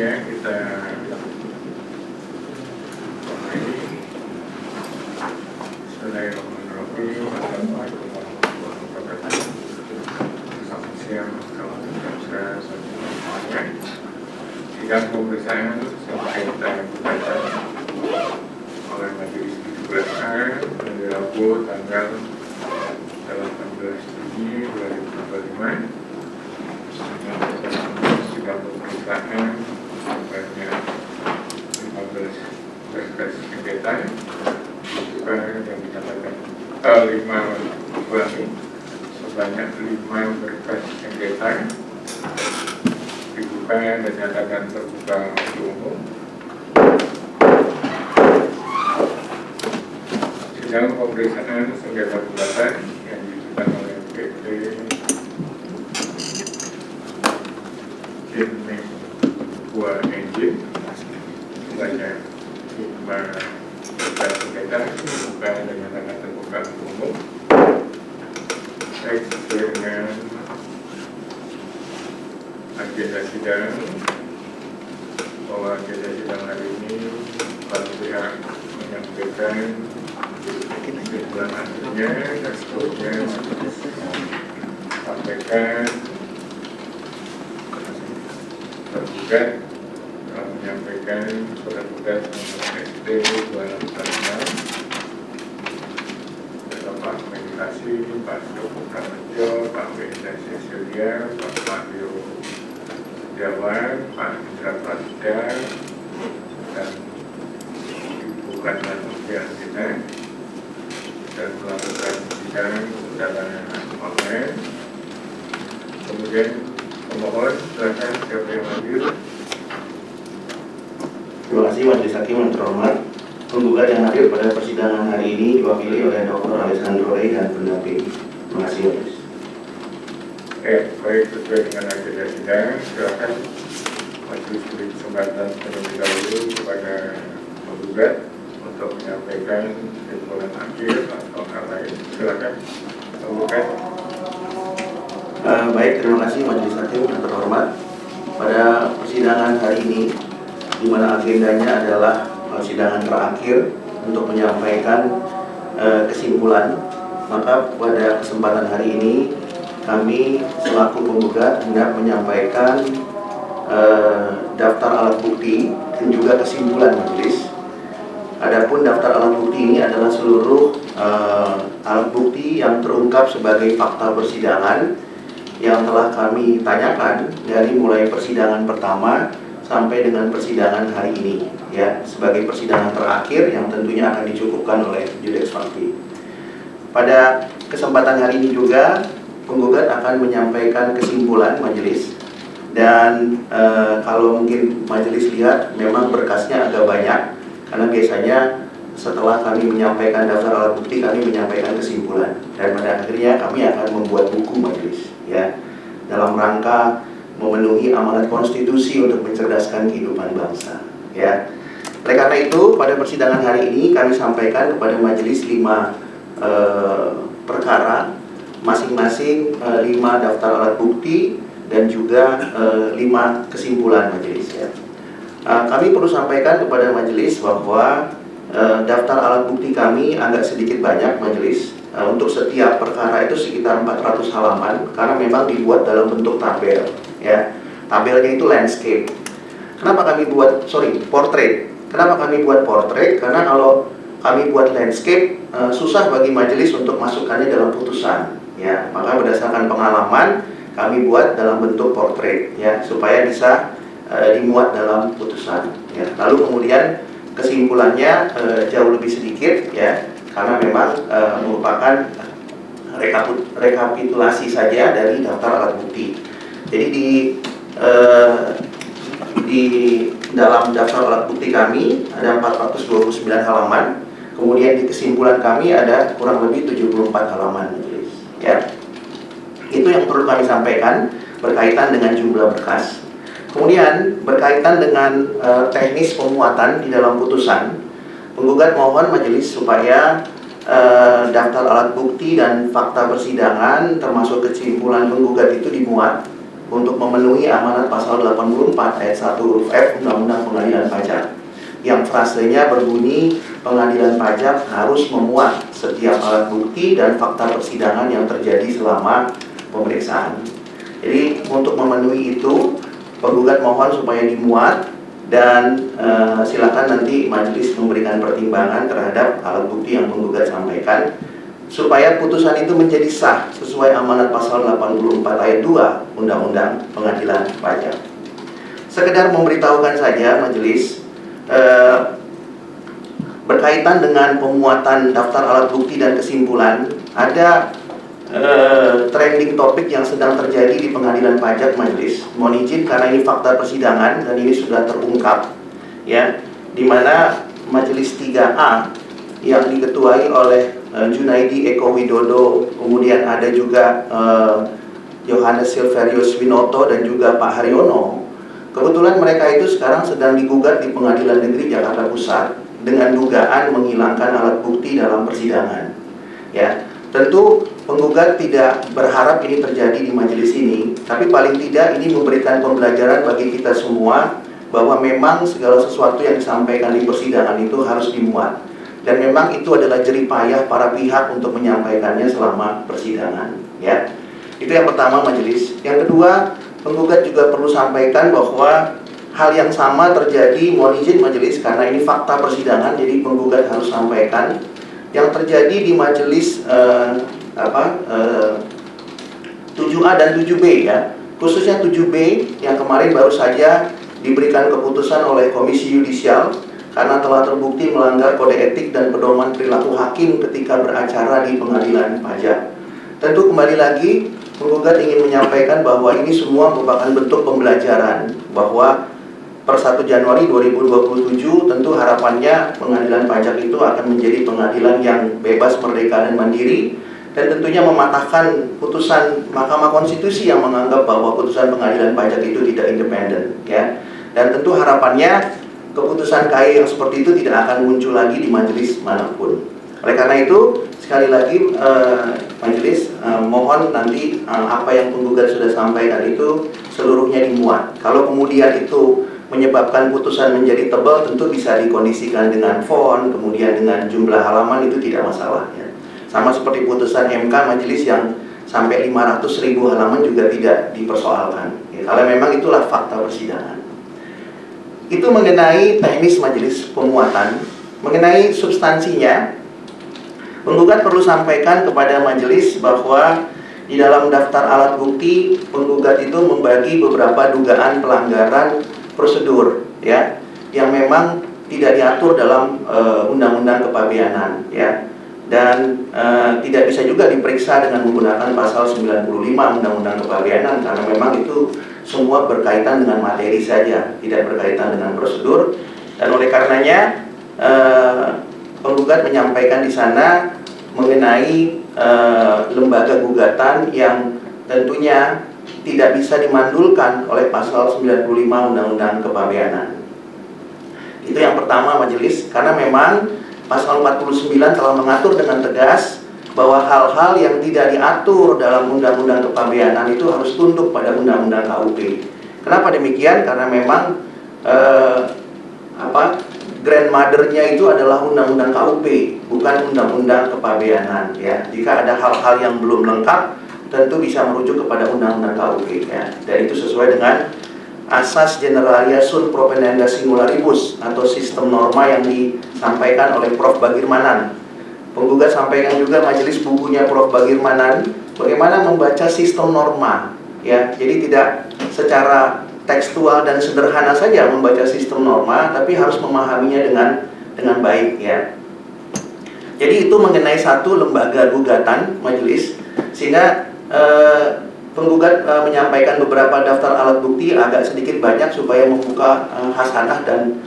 ya kita mulai. Bismillahirrahmanirrahim. Assalamualaikum warahmatullahi wabarakatuh. Selamat siang, selamat bekerja semuanya. Sidang pemeriksaan sengketa yang dibacakan oleh Majelis 17A pada Rabu tanggal 18 Juni 2025. Sidang pemeriksaan sebanyak 15 berkas sengketa yang dikatakan 5 ulangi sebanyak 5 berkas sengketa dibuka dan dinyatakan terbuka untuk umum. Sidang pemeriksaan sengketa gugatan yang diajukan oleh PT Jinming Hua Engine sebanyak 5 berkas sengketa dibuka dan dinyatakan terbuka untuk umum. Baik, sesuai dengan agenda sidang bahwa agenda sidang hari ini para pihak menyampaikan kesimpulan akhirnya dan seterusnya sampaikan tergugat telah menyampaikan surat tugas nomor SD 246 Pak Meditasi, Pak Joko Prasetyo, Pak Meditasi Surya, Pak Mario Jawan, Pak Indra Prasida, dan Ibu Kadman Ujian kita dan melakukan sidang secara online. Kemudian pemohon silakan siapa yang maju. Terima kasih Majelis Hakim yang terhormat. Penggugat yang hadir pada persidangan hari ini diwakili oleh Dr. Alessandro Rey dan pendamping. Terima kasih Majelis. Baik, sesuai dengan agenda sidang, silakan Majelis beri kesempatan terlebih dahulu kepada penggugat untuk menyampaikan kesimpulan akhir atau hal lain. Silakan penggugat. Baik, terima kasih Majelis Hakim yang terhormat. Pada persidangan hari ini, di mana agendanya adalah persidangan terakhir untuk menyampaikan kesimpulan, maka pada kesempatan hari ini kami selaku penggugat hendak menyampaikan daftar alat bukti dan juga kesimpulan majelis. Adapun daftar alat bukti ini adalah seluruh alat bukti yang terungkap sebagai fakta persidangan yang telah kami tanyakan dari mulai persidangan pertama sampai dengan persidangan hari ini, ya, sebagai persidangan terakhir yang tentunya akan dicukupkan oleh Judex Fakti. Pada kesempatan hari ini juga penggugat akan menyampaikan kesimpulan majelis, dan kalau mungkin majelis lihat memang berkasnya agak banyak karena biasanya setelah kami menyampaikan daftar alat bukti kami menyampaikan kesimpulan, dan pada akhirnya kami akan membuat buku majelis, ya, dalam rangka memenuhi amanat konstitusi untuk mencerdaskan kehidupan bangsa, ya. Oleh karena itu, pada persidangan hari ini kami sampaikan kepada majelis 5 perkara, masing-masing 5 daftar alat bukti dan juga 5 kesimpulan majelis, ya. Kami perlu sampaikan kepada majelis bahwa daftar alat bukti kami agak sedikit banyak majelis. Untuk setiap perkara itu sekitar 400 halaman karena memang dibuat dalam bentuk tabel, ya. Tabelnya itu landscape. Kenapa kami buat portrait? Kenapa kami buat portrait? Karena kalau kami buat landscape susah bagi majelis untuk masukkannya dalam putusan, ya. Maka berdasarkan pengalaman kami buat dalam bentuk portrait, ya, supaya bisa dimuat dalam putusan, ya. Lalu kemudian kesimpulannya jauh lebih sedikit, ya, karena memang merupakan rekapitulasi saja dari daftar alat bukti. Jadi di dalam daftar alat bukti kami ada 429 halaman, kemudian di kesimpulan kami ada kurang lebih 74 halaman, ya. Itu yang perlu kami sampaikan berkaitan dengan jumlah berkas. Kemudian berkaitan dengan teknis pemuatan di dalam putusan, penggugat mohon majelis supaya daftar alat bukti dan fakta persidangan termasuk kesimpulan penggugat itu dimuat untuk memenuhi amanat pasal 84 ayat 1 huruf F Undang-Undang Pengadilan Pajak, yang frasenya berbunyi pengadilan pajak harus memuat setiap alat bukti dan fakta persidangan yang terjadi selama pemeriksaan. Jadi untuk memenuhi itu, penggugat mohon supaya dimuat, dan silakan nanti majelis memberikan pertimbangan terhadap alat bukti yang penggugat sampaikan, supaya putusan itu menjadi sah sesuai amanat pasal 84 ayat 2 Undang-Undang Pengadilan Pajak. Sekedar memberitahukan saja majelis, berkaitan dengan pemuatan daftar alat bukti dan kesimpulan, ada trending topik yang sedang terjadi di pengadilan pajak majelis. Mohon izin karena ini fakta persidangan dan ini sudah terungkap, ya, di mana majelis 3A yang diketuai oleh Junaidi Eko Widodo, kemudian ada juga Yohanes Silverius Winoto dan juga Pak Haryono. Kebetulan mereka itu sekarang sedang digugat di Pengadilan Negeri Jakarta Pusat dengan dugaan menghilangkan alat bukti dalam persidangan. Ya, tentu penggugat tidak berharap ini terjadi di majelis ini, tapi paling tidak ini memberikan pembelajaran bagi kita semua bahwa memang segala sesuatu yang disampaikan di persidangan itu harus dimuat. Dan memang itu adalah jerih payah para pihak untuk menyampaikannya selama persidangan, ya. Itu yang pertama majelis. Yang kedua, penggugat juga perlu sampaikan bahwa hal yang sama terjadi, mohon izin majelis karena ini fakta persidangan, jadi penggugat harus sampaikan yang terjadi di majelis 7A dan 7B, ya. Khususnya 7B yang kemarin baru saja diberikan keputusan oleh Komisi Yudisial karena telah terbukti melanggar kode etik dan pedoman perilaku hakim ketika beracara di pengadilan pajak. Tentu kembali lagi, penggugat ingin menyampaikan bahwa ini semua merupakan bentuk pembelajaran bahwa per 1 Januari 2027 tentu harapannya pengadilan pajak itu akan menjadi pengadilan yang bebas, merdeka, dan mandiri, dan tentunya mematahkan putusan Mahkamah Konstitusi yang menganggap bahwa putusan pengadilan pajak itu tidak independen, ya. Dan tentu harapannya keputusan KAI yang seperti itu tidak akan muncul lagi di majelis manapun. Oleh karena itu, sekali lagi majelis mohon nanti apa yang penggugat sudah sampaikan itu seluruhnya dimuat. Kalau kemudian itu menyebabkan putusan menjadi tebal, tentu bisa dikondisikan dengan font, kemudian dengan jumlah halaman, itu tidak masalah, ya. Sama seperti putusan MK majelis yang sampai 500.000 halaman juga tidak dipersoalkan, ya, kalau memang itulah fakta persidangan. Itu mengenai teknis majelis pemuatan. Mengenai substansinya, penggugat perlu sampaikan kepada majelis bahwa di dalam daftar alat bukti, penggugat itu membagi beberapa dugaan pelanggaran prosedur, ya, yang memang tidak diatur dalam Undang-Undang Kepabeanan, ya, dan tidak bisa juga diperiksa dengan menggunakan pasal 95 Undang-Undang Kepabeanan karena memang itu semua berkaitan dengan materi saja, tidak berkaitan dengan prosedur. Dan oleh karenanya penggugat menyampaikan di sana mengenai lembaga gugatan yang tentunya tidak bisa dimandulkan oleh pasal 95 Undang-Undang Kepabeanan. Itu yang pertama majelis, karena memang pasal 49 telah mengatur dengan tegas bahwa hal-hal yang tidak diatur dalam Undang-Undang Kepabeanan itu harus tunduk pada Undang-Undang KUP. Kenapa demikian? Karena memang grandmother-nya itu adalah Undang-Undang KUP, bukan Undang-Undang Kepabeanan, ya. Jika ada hal-hal yang belum lengkap, tentu bisa merujuk kepada Undang-Undang KUP, ya. Dan itu sesuai dengan Asas Generalia Sunt Propenenda Singularibus atau sistem norma yang disampaikan oleh Prof. Bagirmanan. Penggugat sampaikan juga majelis bukunya Prof. Bagirmanan bagaimana membaca sistem norma, ya. Jadi tidak secara tekstual dan sederhana saja membaca sistem norma, tapi harus memahaminya dengan baik, ya. Jadi itu mengenai satu lembaga gugatan majelis, sehingga penggugat menyampaikan beberapa daftar alat bukti agak sedikit banyak supaya membuka khasanah dan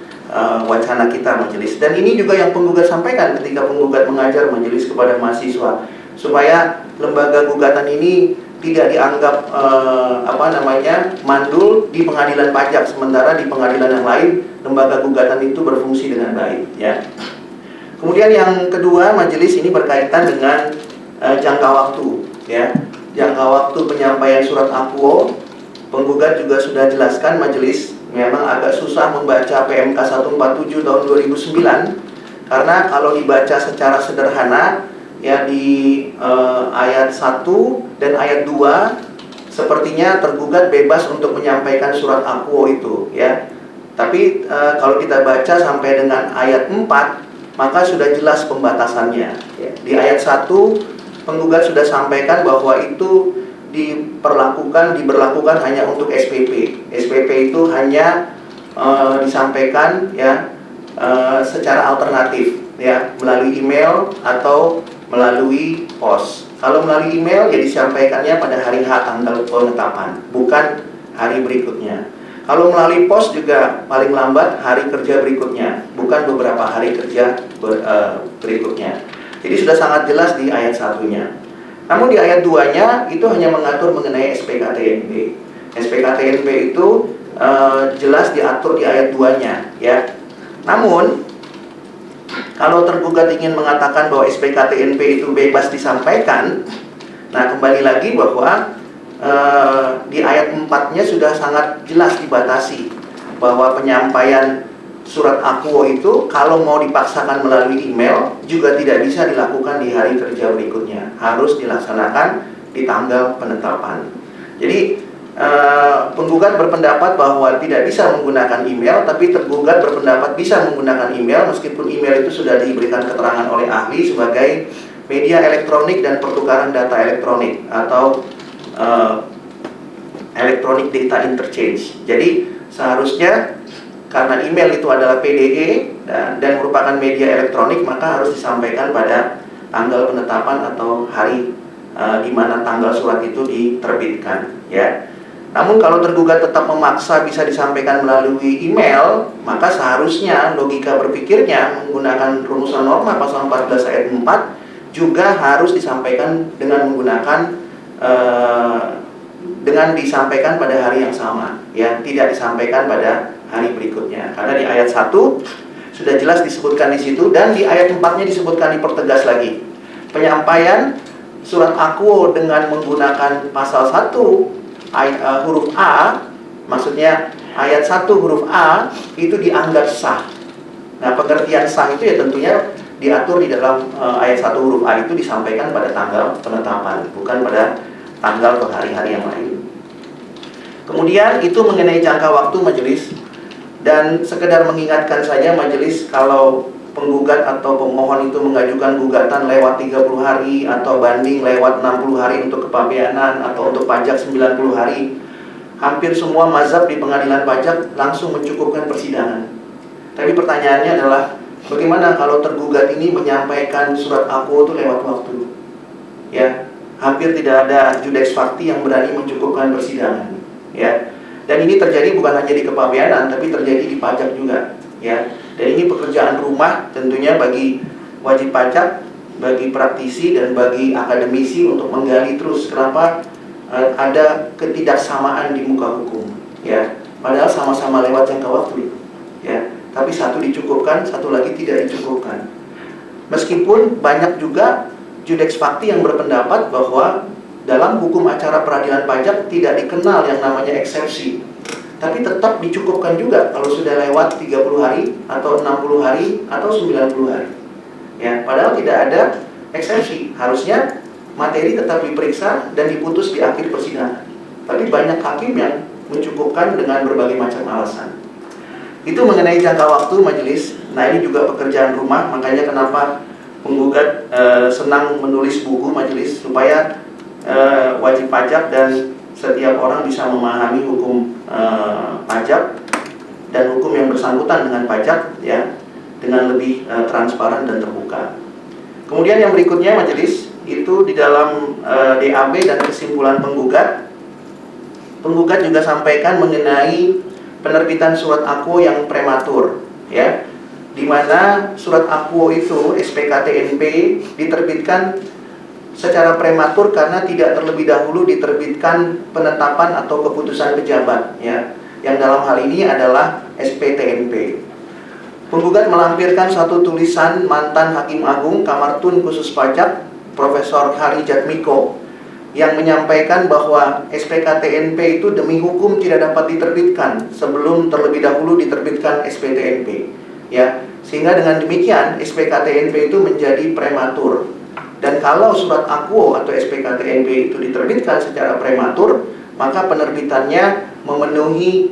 wacana kita majelis. Dan ini juga yang penggugat sampaikan ketika penggugat mengajar majelis kepada mahasiswa, supaya lembaga gugatan ini tidak dianggap mandul di pengadilan pajak, sementara di pengadilan yang lain lembaga gugatan itu berfungsi dengan baik, ya. Kemudian yang kedua majelis ini berkaitan dengan jangka waktu, ya. Jangka waktu penyampaian surat akuo penggugat juga sudah jelaskan majelis, memang agak susah membaca PMK 147 tahun 2009 karena kalau dibaca secara sederhana ya di ayat 1 dan ayat 2 sepertinya tergugat bebas untuk menyampaikan surat akuo itu ya. Tapi kalau kita baca sampai dengan ayat 4 maka sudah jelas pembatasannya ya. Di ayat 1 penggugat sudah sampaikan bahwa itu diberlakukan hanya untuk SPP. SPP itu hanya disampaikan ya secara alternatif ya, melalui email atau melalui pos. Kalau melalui email ya disampaikannya pada hari H tanggal penetapan, bukan hari berikutnya. Kalau melalui pos juga paling lambat hari kerja berikutnya, bukan beberapa hari kerja berikutnya. Jadi sudah sangat jelas di ayat 1-nya. Namun di ayat 2-nya itu hanya mengatur mengenai SPKTNP. SPKTNP itu jelas diatur di ayat 2-nya ya. Namun kalau tergugat ingin mengatakan bahwa SPKTNP itu bebas disampaikan, nah kembali lagi bahwa di ayat 4-nya sudah sangat jelas dibatasi bahwa penyampaian surat akuo itu kalau mau dipaksakan melalui email juga tidak bisa dilakukan di hari kerja berikutnya, harus dilaksanakan di tanggal penetapan. Jadi penggugat berpendapat bahwa tidak bisa menggunakan email, tapi tergugat berpendapat bisa menggunakan email meskipun email itu sudah diberikan keterangan oleh ahli sebagai media elektronik dan pertukaran data elektronik atau electronic data interchange. Jadi seharusnya karena email itu adalah PDE dan merupakan media elektronik, maka harus disampaikan pada tanggal penetapan atau hari di mana tanggal surat itu diterbitkan ya. Namun kalau tergugat tetap memaksa bisa disampaikan melalui email, maka seharusnya logika berpikirnya menggunakan rumusan norma pasal 14 ayat 4 juga harus disampaikan dengan menggunakan disampaikan pada hari yang sama ya, tidak disampaikan pada hari berikutnya. Karena di ayat 1 sudah jelas disebutkan di situ, dan di ayat 4-nya disebutkan, dipertegas lagi. Penyampaian surat akuo dengan menggunakan pasal 1 huruf A, maksudnya ayat 1 huruf A itu dianggap sah. Nah, pengertian sah itu ya tentunya diatur di dalam ayat 1 huruf A itu disampaikan pada tanggal penetapan, bukan pada tanggal atau hari-hari yang lain. Kemudian itu mengenai jangka waktu majelis, dan sekedar mengingatkan saja majelis, kalau penggugat atau pemohon itu mengajukan gugatan lewat 30 hari atau banding lewat 60 hari untuk kepabeanan atau untuk pajak 90 hari, hampir semua mazhab di pengadilan pajak langsung mencukupkan persidangan. Tapi pertanyaannya adalah bagaimana kalau tergugat ini menyampaikan surat akuo itu lewat waktu ya, hampir tidak ada judex facti yang berani mencukupkan persidangan ya. Dan ini terjadi bukan hanya di kepabeanan, tapi terjadi di pajak juga ya. Dan ini pekerjaan rumah tentunya bagi wajib pajak, bagi praktisi dan bagi akademisi untuk menggali terus kenapa ada ketidaksamaan di muka hukum ya. Padahal sama-sama lewat jangka waktu ya, tapi satu dicukupkan, satu lagi tidak dicukupkan. Meskipun banyak juga judex facti yang berpendapat bahwa dalam hukum acara peradilan pajak tidak dikenal yang namanya eksepsi, tapi tetap dicukupkan juga kalau sudah lewat 30 hari atau 60 hari atau 90 hari ya. Padahal tidak ada eksepsi, harusnya materi tetap diperiksa dan diputus di akhir persidangan. Tapi banyak hakim yang mencukupkan dengan berbagai macam alasan. Itu mengenai jangka waktu majelis. Nah, ini juga pekerjaan rumah, makanya kenapa penggugat senang menulis buku majelis, supaya wajib pajak dan setiap orang bisa memahami hukum pajak dan hukum yang bersangkutan dengan pajak ya, dengan lebih transparan dan terbuka. Kemudian yang berikutnya majelis, itu di dalam DAB dan kesimpulan penggugat juga sampaikan mengenai penerbitan surat akuo yang prematur ya, di mana surat akuo itu SPKTNP diterbitkan secara prematur karena tidak terlebih dahulu diterbitkan penetapan atau keputusan pejabat ya, yang dalam hal ini adalah SPTNP. Penggugat melampirkan satu tulisan mantan Hakim Agung Kamar Tun Khusus Pajak Profesor Hari Jatmiko yang menyampaikan bahwa SPKTNP itu demi hukum tidak dapat diterbitkan sebelum terlebih dahulu diterbitkan SPTNP, ya. Sehingga dengan demikian SPKTNP itu menjadi prematur. Dan kalau surat akuo atau SPKTNP itu diterbitkan secara prematur, maka penerbitannya memenuhi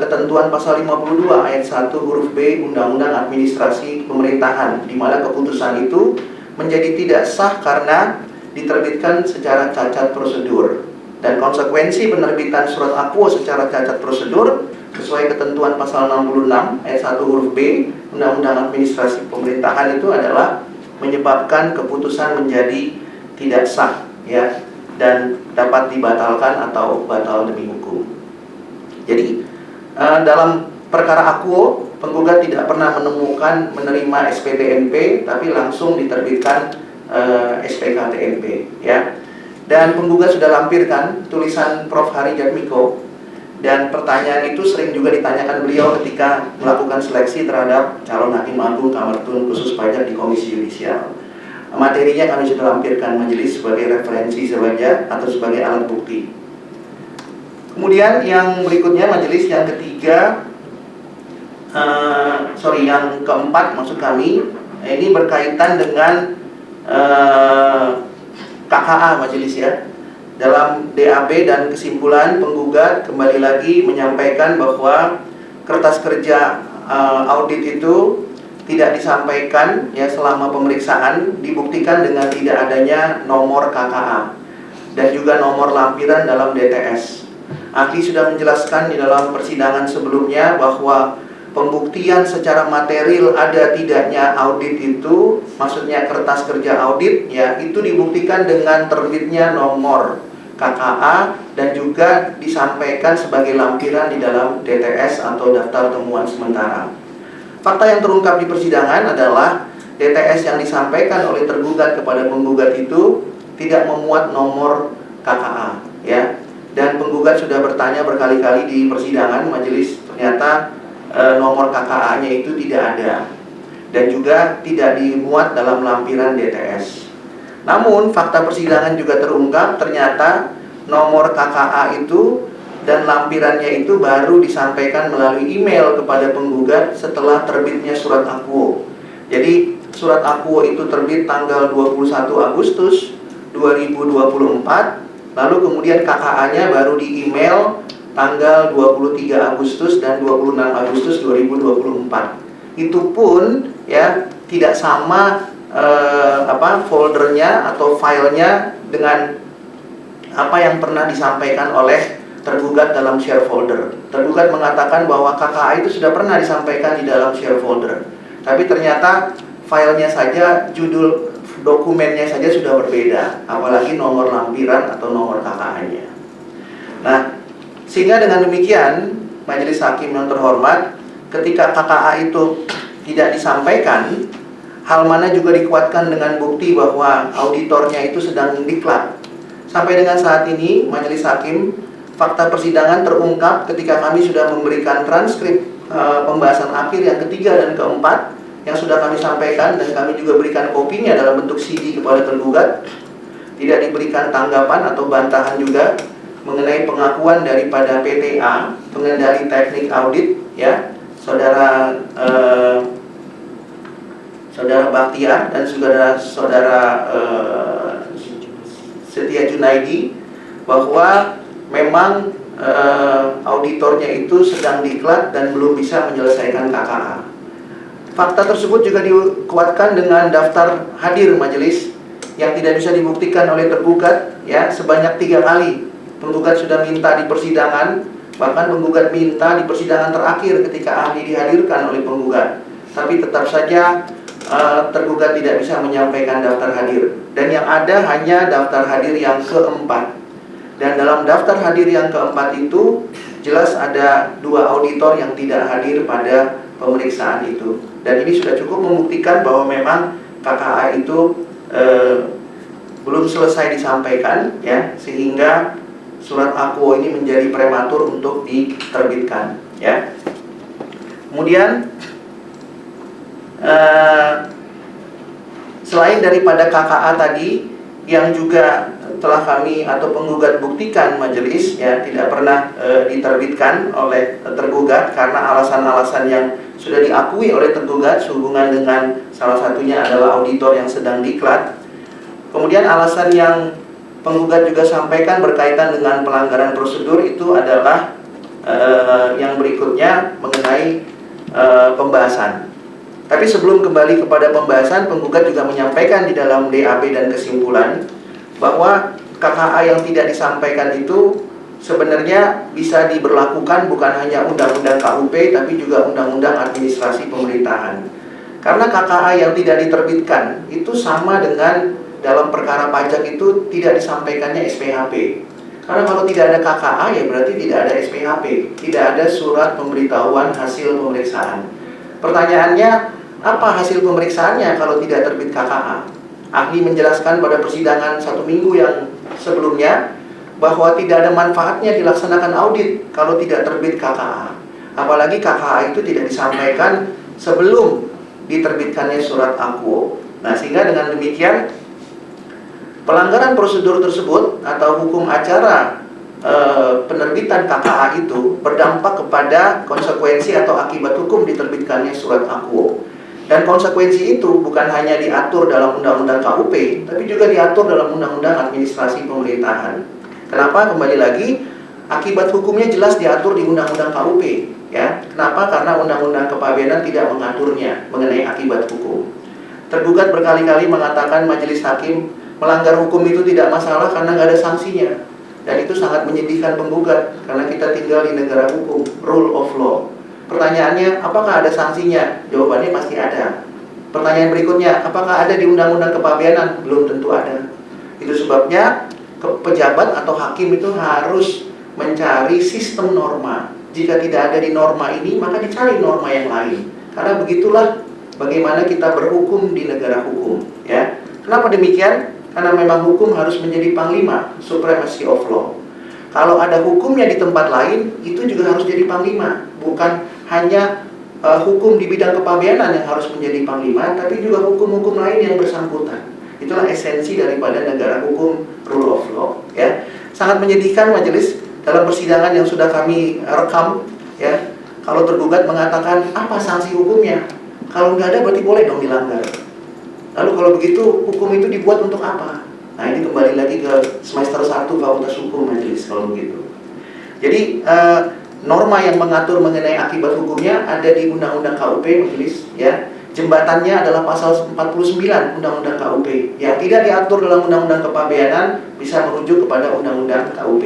ketentuan pasal 52 ayat 1 huruf B Undang-Undang Administrasi Pemerintahan, di mana keputusan itu menjadi tidak sah karena diterbitkan secara cacat prosedur. Dan konsekuensi penerbitan surat akuo secara cacat prosedur sesuai ketentuan pasal 66 ayat 1 huruf B Undang-Undang Administrasi Pemerintahan itu adalah menyebabkan keputusan menjadi tidak sah, ya, dan dapat dibatalkan atau batal demi hukum. Jadi dalam perkara akuo, penggugat tidak pernah menerima SPTNP, tapi langsung diterbitkan SPKTNP, ya. Dan penggugat sudah lampirkan tulisan Prof. Hari Jatmiko, dan pertanyaan itu sering juga ditanyakan beliau ketika melakukan seleksi terhadap calon hakim agung Kamartun khusus pajak di Komisi Yudisial. Materinya kami sudah lampirkan majelis sebagai referensi saja atau sebagai alat bukti. Kemudian yang berikutnya majelis yang ketiga, yang keempat maksud kami, ini berkaitan dengan KKA majelis, ya. Dalam DAB dan kesimpulan penggugat kembali lagi menyampaikan bahwa kertas kerja audit itu tidak disampaikan, ya, selama pemeriksaan, dibuktikan dengan tidak adanya nomor KKA dan juga nomor lampiran dalam DTS. Ahli sudah menjelaskan di dalam persidangan sebelumnya bahwa pembuktian secara material ada tidaknya audit itu, maksudnya kertas kerja audit, ya, itu dibuktikan dengan terbitnya nomor KKA dan juga disampaikan sebagai lampiran di dalam DTS atau daftar temuan sementara. Fakta yang terungkap di persidangan adalah DTS yang disampaikan oleh tergugat kepada penggugat itu tidak memuat nomor KKA, ya. Dan penggugat sudah bertanya berkali-kali di persidangan majelis, ternyata nomor KKA-nya itu tidak ada dan juga tidak dimuat dalam lampiran DTS. Namun fakta persidangan juga terungkap, ternyata nomor KKA itu dan lampirannya itu baru disampaikan melalui email kepada penggugat setelah terbitnya surat akuo. Jadi surat akuo itu terbit tanggal 21 Agustus 2024, lalu kemudian KKA-nya baru di email tanggal 23 Agustus dan 26 Agustus 2024. Itu pun, ya, tidak sama foldernya atau filenya dengan apa yang pernah disampaikan oleh tergugat dalam share folder. Tergugat mengatakan bahwa KKA itu sudah pernah disampaikan di dalam share folder, tapi ternyata filenya saja, judul dokumennya saja sudah berbeda, apalagi nomor lampiran atau nomor KKA-nya. Nah, sehingga dengan demikian, majelis hakim yang terhormat, ketika KKA itu tidak disampaikan, hal mana juga dikuatkan dengan bukti bahwa auditornya itu sedang diklat. Sampai dengan saat ini, majelis hakim, fakta persidangan terungkap ketika kami sudah memberikan transkrip pembahasan akhir yang ketiga dan keempat yang sudah kami sampaikan, dan kami juga berikan kopinya dalam bentuk CD kepada tergugat. Tidak diberikan tanggapan atau bantahan juga mengenai pengakuan daripada PTA, pengendali teknik audit, ya, saudara Baktiar dan saudara Setia Junaidi, bahwa memang auditornya itu sedang diklat dan belum bisa menyelesaikan KKA. Fakta tersebut juga dikuatkan dengan daftar hadir majelis yang tidak bisa dibuktikan oleh tergugat, ya, sebanyak 3 kali. Penggugat sudah minta di persidangan, bahkan penggugat minta di persidangan terakhir ketika ahli dihadirkan oleh penggugat, tapi tetap saja tergugat tidak bisa menyampaikan daftar hadir. Dan yang ada hanya daftar hadir yang keempat. Dan dalam daftar hadir yang keempat itu jelas ada 2 auditor yang tidak hadir pada pemeriksaan itu. Dan ini sudah cukup membuktikan bahwa memang KKA itu belum selesai disampaikan, ya, sehingga surat akuo ini menjadi prematur untuk diterbitkan, ya. Kemudian selain daripada KKA tadi, yang juga telah kami atau penggugat buktikan majelis ya tidak pernah diterbitkan oleh tergugat karena alasan-alasan yang sudah diakui oleh tergugat sehubungan dengan salah satunya adalah auditor yang sedang diklat. Kemudian alasan yang penggugat juga sampaikan berkaitan dengan pelanggaran prosedur itu adalah yang berikutnya mengenai pembahasan. Tapi sebelum kembali kepada pembahasan, penggugat juga menyampaikan di dalam DAP dan kesimpulan bahwa KKA yang tidak disampaikan itu sebenarnya bisa diberlakukan bukan hanya Undang-Undang KUP tapi juga Undang-Undang Administrasi Pemerintahan. Karena KKA yang tidak diterbitkan itu sama dengan dalam perkara pajak itu tidak disampaikannya SPHP. Karena kalau tidak ada KKA ya berarti tidak ada SPHP, tidak ada surat pemberitahuan hasil pemeriksaan. Pertanyaannya, apa hasil pemeriksaannya kalau tidak terbit KKA? Ahli menjelaskan pada persidangan 1 minggu yang sebelumnya bahwa tidak ada manfaatnya dilaksanakan audit kalau tidak terbit KKA. Apalagi KKA itu tidak disampaikan sebelum diterbitkannya surat akuo. Nah, sehingga dengan demikian pelanggaran prosedur tersebut atau hukum acara penerbitan KKA itu berdampak kepada konsekuensi atau akibat hukum diterbitkannya surat akuo. Dan konsekuensi itu bukan hanya diatur dalam Undang-Undang KUP, tapi juga diatur dalam Undang-Undang Administrasi Pemerintahan. Kenapa? Kembali lagi, akibat hukumnya jelas diatur di Undang-Undang KUP. Ya, kenapa? Karena Undang-Undang Kepabeanan tidak mengaturnya mengenai akibat hukum. Tergugat berkali-kali mengatakan majelis hakim melanggar hukum itu tidak masalah karena nggak ada sanksinya. Dan itu sangat menyedihkan penggugat karena kita tinggal di negara hukum, rule of law. Pertanyaannya, apakah ada sanksinya? Jawabannya pasti ada. Pertanyaan berikutnya, apakah ada di Undang-Undang Kepabeanan? Belum tentu ada. Itu sebabnya pejabat atau hakim itu harus mencari sistem norma. Jika tidak ada di norma ini, maka dicari norma yang lain. Karena begitulah bagaimana kita berhukum di negara hukum. Ya, kenapa demikian? Karena memang hukum harus menjadi panglima, supremacy of law. Kalau ada hukumnya di tempat lain, itu juga harus jadi panglima. Bukan hanya hukum di bidang kepabeanan yang harus menjadi panglima, tapi juga hukum-hukum lain yang bersangkutan. Itulah esensi daripada negara hukum, rule of law. Ya, sangat menyedihkan majelis dalam persidangan yang sudah kami rekam. Ya, kalau tergugat mengatakan apa sanksi hukumnya? Kalau nggak ada berarti boleh dong dilanggar. Lalu kalau begitu, hukum itu dibuat untuk apa? Nah, ini kembali lagi ke semester 1 Fakultas Hukum majelis kalau begitu. Jadi, norma yang mengatur mengenai akibat hukumnya ada di Undang-Undang KUP majelis, ya. Jembatannya adalah pasal 49 Undang-Undang KUP. Yang tidak diatur dalam Undang-Undang Kepabeanan bisa merujuk kepada Undang-Undang KUP.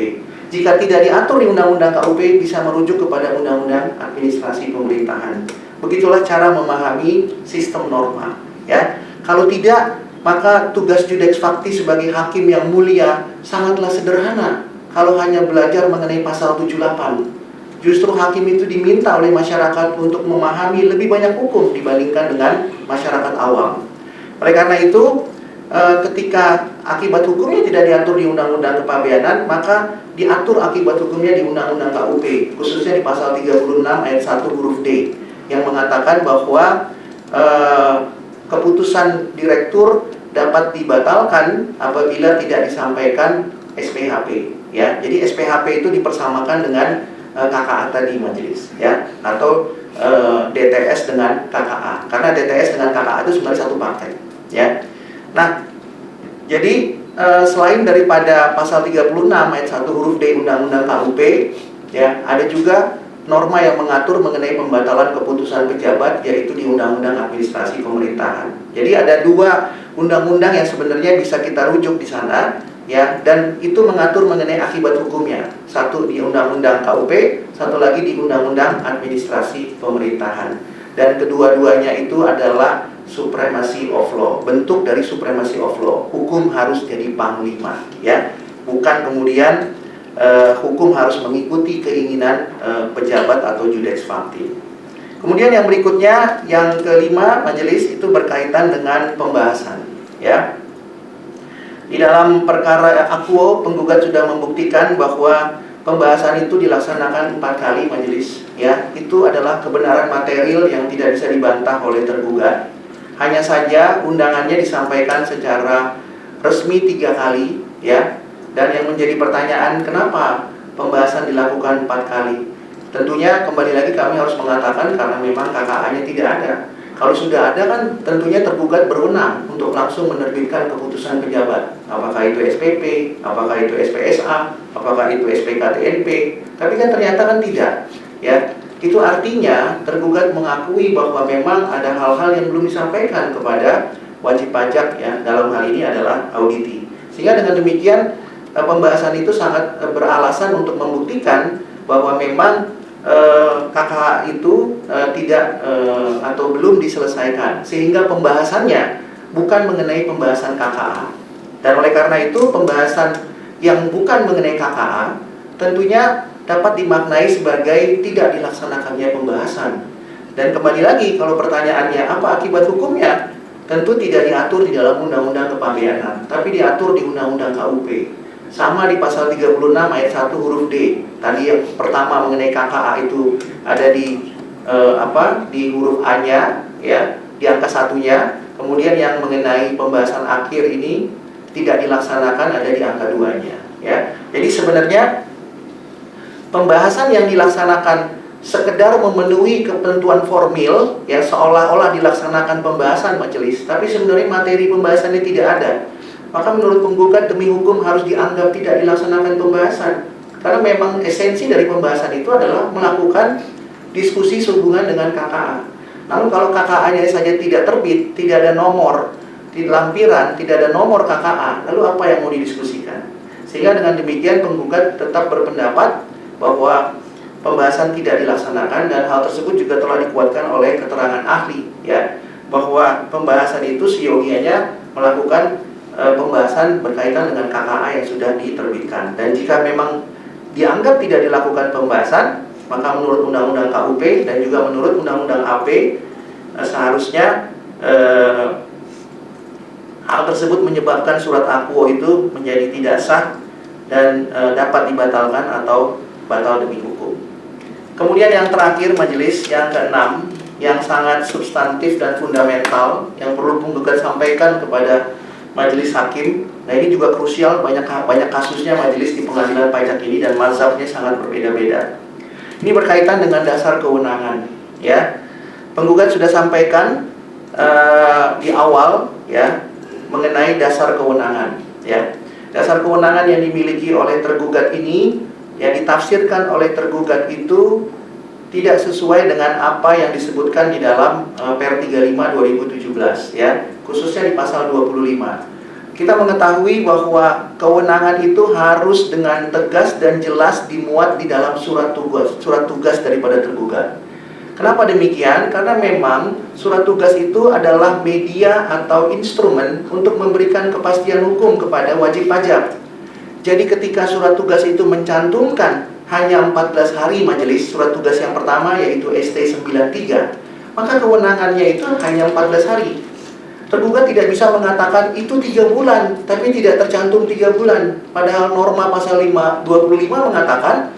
Jika tidak diatur di Undang-Undang KUP bisa merujuk kepada Undang-Undang Administrasi Pemerintahan. Begitulah cara memahami sistem norma, ya. Kalau tidak, maka tugas Judex Fakti sebagai hakim yang mulia sangatlah sederhana. Kalau hanya belajar mengenai pasal 78, justru hakim itu diminta oleh masyarakat untuk memahami lebih banyak hukum dibandingkan dengan masyarakat awam. Oleh karena itu, ketika akibat hukumnya tidak diatur di Undang-Undang Kepabeanan, maka diatur akibat hukumnya di Undang-Undang KUP, khususnya di pasal 36 ayat 1 huruf D, yang mengatakan bahwa keputusan direktur dapat dibatalkan apabila tidak disampaikan SPHP. Ya, jadi SPHP itu dipersamakan dengan KKA tadi majelis, ya, atau DTS dengan KKA. Karena DTS dengan KKA itu sebenarnya satu paket, ya. Nah, jadi selain daripada pasal 36 ayat 1 huruf D Undang-Undang KUP, ya, ada juga norma yang mengatur mengenai pembatalan keputusan pejabat, yaitu di Undang-Undang Administrasi Pemerintahan. Jadi ada 2 undang-undang yang sebenarnya bisa kita rujuk di sana, ya, dan itu mengatur mengenai akibat hukumnya. Satu di Undang-Undang KUP, satu lagi di Undang-Undang Administrasi Pemerintahan. Dan kedua-duanya itu adalah supremacy of law, bentuk dari supremacy of law. Hukum harus jadi panglima, ya, bukan kemudian hukum harus mengikuti keinginan pejabat atau Judex Fakti. Kemudian yang berikutnya, yang kelima majelis itu berkaitan dengan pembahasan, ya. Di dalam perkara akuo, penggugat sudah membuktikan bahwa pembahasan itu dilaksanakan 4 kali majelis, ya. Itu adalah kebenaran material yang tidak bisa dibantah oleh tergugat. Hanya saja undangannya disampaikan secara resmi 3 kali, ya. Dan yang menjadi pertanyaan, kenapa pembahasan dilakukan 4 kali? Tentunya kembali lagi kami harus mengatakan karena memang KKA-nya tidak ada. Kalau sudah ada kan tentunya tergugat berwenang untuk langsung menerbitkan keputusan pejabat. Apakah itu SPP, apakah itu SPSA, apakah itu SPKTNP. Tapi kan ternyata kan tidak, ya. Itu artinya tergugat mengakui bahwa memang ada hal-hal yang belum disampaikan kepada wajib pajak, ya. Dalam hal ini adalah auditi. Sehingga dengan demikian pembahasan itu sangat beralasan untuk membuktikan bahwa memang KKA itu tidak atau belum diselesaikan, sehingga pembahasannya bukan mengenai pembahasan KKA. Dan oleh karena itu pembahasan yang bukan mengenai KKA tentunya dapat dimaknai sebagai tidak dilaksanakannya pembahasan. Dan kembali lagi, kalau pertanyaannya apa akibat hukumnya, tentu tidak diatur di dalam Undang-Undang Kepabeanan, tapi diatur di Undang-Undang KUP. Sama di pasal 36 ayat 1 huruf D. Tadi yang pertama mengenai KKA itu ada di di huruf A-nya, ya, di angka 1-nya. Kemudian yang mengenai pembahasan akhir ini tidak dilaksanakan ada di angka 2-nya, ya. Jadi sebenarnya pembahasan yang dilaksanakan sekedar memenuhi ketentuan formil, ya, seolah-olah dilaksanakan pembahasan majelis, tapi sebenarnya materi pembahasannya tidak ada. Maka menurut penggugat demi hukum harus dianggap tidak dilaksanakan pembahasan. Karena memang esensi dari pembahasan itu adalah melakukan diskusi sehubungan dengan KKA. Namun kalau KKA-nya saja tidak terbit, tidak ada nomor di lampiran, tidak ada nomor KKA, lalu apa yang mau didiskusikan? Sehingga dengan demikian penggugat tetap berpendapat bahwa pembahasan tidak dilaksanakan, dan hal tersebut juga telah dikuatkan oleh keterangan ahli, ya, bahwa pembahasan itu seyogianya melakukan pembahasan berkaitan dengan KKA yang sudah diterbitkan. Dan jika memang dianggap tidak dilakukan pembahasan, maka menurut Undang-Undang KUP dan juga menurut Undang-Undang AP seharusnya hal tersebut menyebabkan surat akuo itu menjadi tidak sah dan dapat dibatalkan atau batal demi hukum. Kemudian yang terakhir majelis, yang keenam, yang sangat substantif dan fundamental yang perlu penggugat sampaikan kepada majelis hakim. Nah, ini juga krusial, banyak kasusnya majelis di pengadilan pajak ini dan mazhabnya sangat berbeda-beda. Ini berkaitan dengan dasar kewenangan, ya. Penggugat sudah sampaikan di awal, ya, mengenai dasar kewenangan, ya. Dasar kewenangan yang dimiliki oleh tergugat ini, yang ditafsirkan oleh tergugat itu tidak sesuai dengan apa yang disebutkan di dalam Per 35 2017, ya, khususnya di pasal 25. Kita mengetahui bahwa kewenangan itu harus dengan tegas dan jelas dimuat di dalam surat tugas daripada tergugat. Kenapa demikian? Karena memang surat tugas itu adalah media atau instrumen untuk memberikan kepastian hukum kepada wajib pajak. Jadi ketika surat tugas itu mencantumkan hanya 14 hari majelis, surat tugas yang pertama yaitu ST93, maka kewenangannya itu hanya 14 hari. Tergugat tidak bisa mengatakan itu 3 bulan, tapi tidak tercantum 3 bulan. Padahal norma pasal 25 mengatakan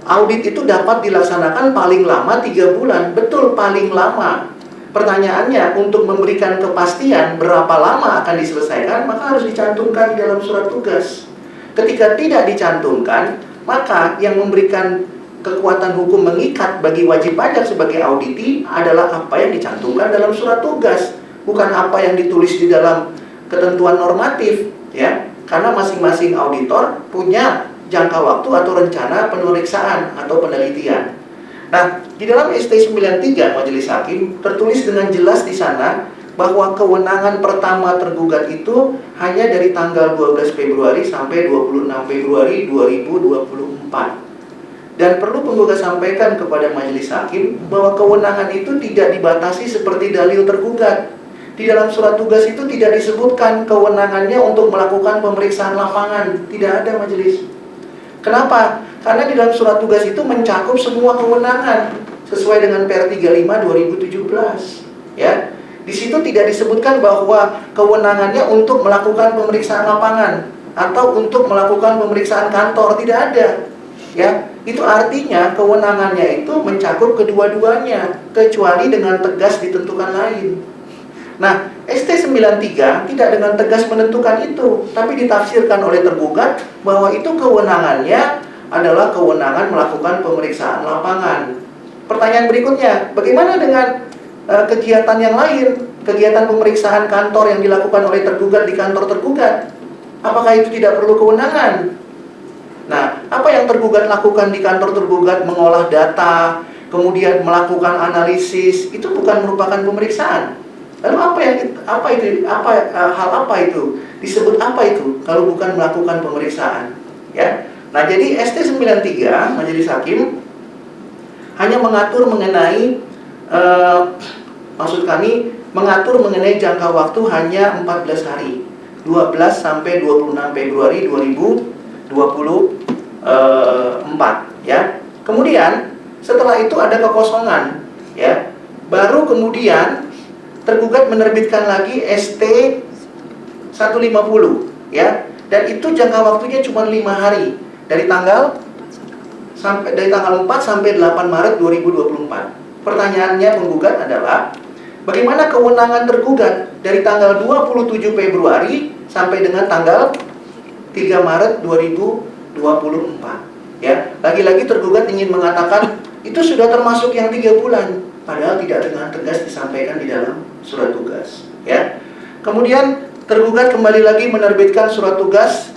audit itu dapat dilaksanakan paling lama 3 bulan. Betul, paling lama. Pertanyaannya, untuk memberikan kepastian berapa lama akan diselesaikan, maka harus dicantumkan di dalam surat tugas. Ketika tidak dicantumkan, maka yang memberikan kekuatan hukum mengikat bagi wajib pajak sebagai auditi adalah apa yang dicantumkan dalam surat tugas, bukan apa yang ditulis di dalam ketentuan normatif, ya. Karena masing-masing auditor punya jangka waktu atau rencana pemeriksaan atau penelitian. Nah, di dalam ST93 majelis hakim tertulis dengan jelas di sana bahwa kewenangan pertama tergugat itu hanya dari tanggal 12 Februari sampai 26 Februari 2024. Dan perlu penggugat sampaikan kepada majelis hakim bahwa kewenangan itu tidak dibatasi seperti dalil tergugat. Di dalam surat tugas itu tidak disebutkan kewenangannya untuk melakukan pemeriksaan lapangan. Tidak ada majelis. Kenapa? Karena di dalam surat tugas itu mencakup semua kewenangan sesuai dengan Per 35 2017. Ya. Di situ tidak disebutkan bahwa kewenangannya untuk melakukan pemeriksaan lapangan atau untuk melakukan pemeriksaan kantor, tidak ada. Ya, itu artinya kewenangannya itu mencakup kedua-duanya kecuali dengan tegas ditentukan lain. Nah, ST93 tidak dengan tegas menentukan itu, tapi ditafsirkan oleh tergugat bahwa itu kewenangannya adalah kewenangan melakukan pemeriksaan lapangan. Pertanyaan berikutnya, bagaimana dengan kegiatan yang lain, kegiatan pemeriksaan kantor yang dilakukan oleh tergugat di kantor tergugat? Apakah itu tidak perlu kewenangan? Nah, apa yang tergugat lakukan di kantor tergugat, mengolah data, kemudian melakukan analisis, itu bukan merupakan pemeriksaan. Lalu hal apa itu? Disebut apa itu kalau bukan melakukan pemeriksaan? Ya. Nah, jadi ST93 Majelis Hakim hanya mengatur mengenai mengatur mengenai jangka waktu hanya 14 hari. 12 sampai 26 Februari 2024, ya. Kemudian setelah itu ada kekosongan, ya. Baru kemudian tergugat menerbitkan lagi ST 150, ya. Dan itu jangka waktunya cuma 5 hari. Dari tanggal 4 sampai 8 Maret 2024. Pertanyaannya penggugat adalah, bagaimana kewenangan tergugat dari tanggal 27 Februari sampai dengan tanggal 3 Maret 2024, ya. Lagi-lagi tergugat ingin mengatakan itu sudah termasuk yang 3 bulan, padahal tidak dengan tegas disampaikan di dalam surat tugas, ya. Kemudian tergugat kembali lagi menerbitkan surat tugas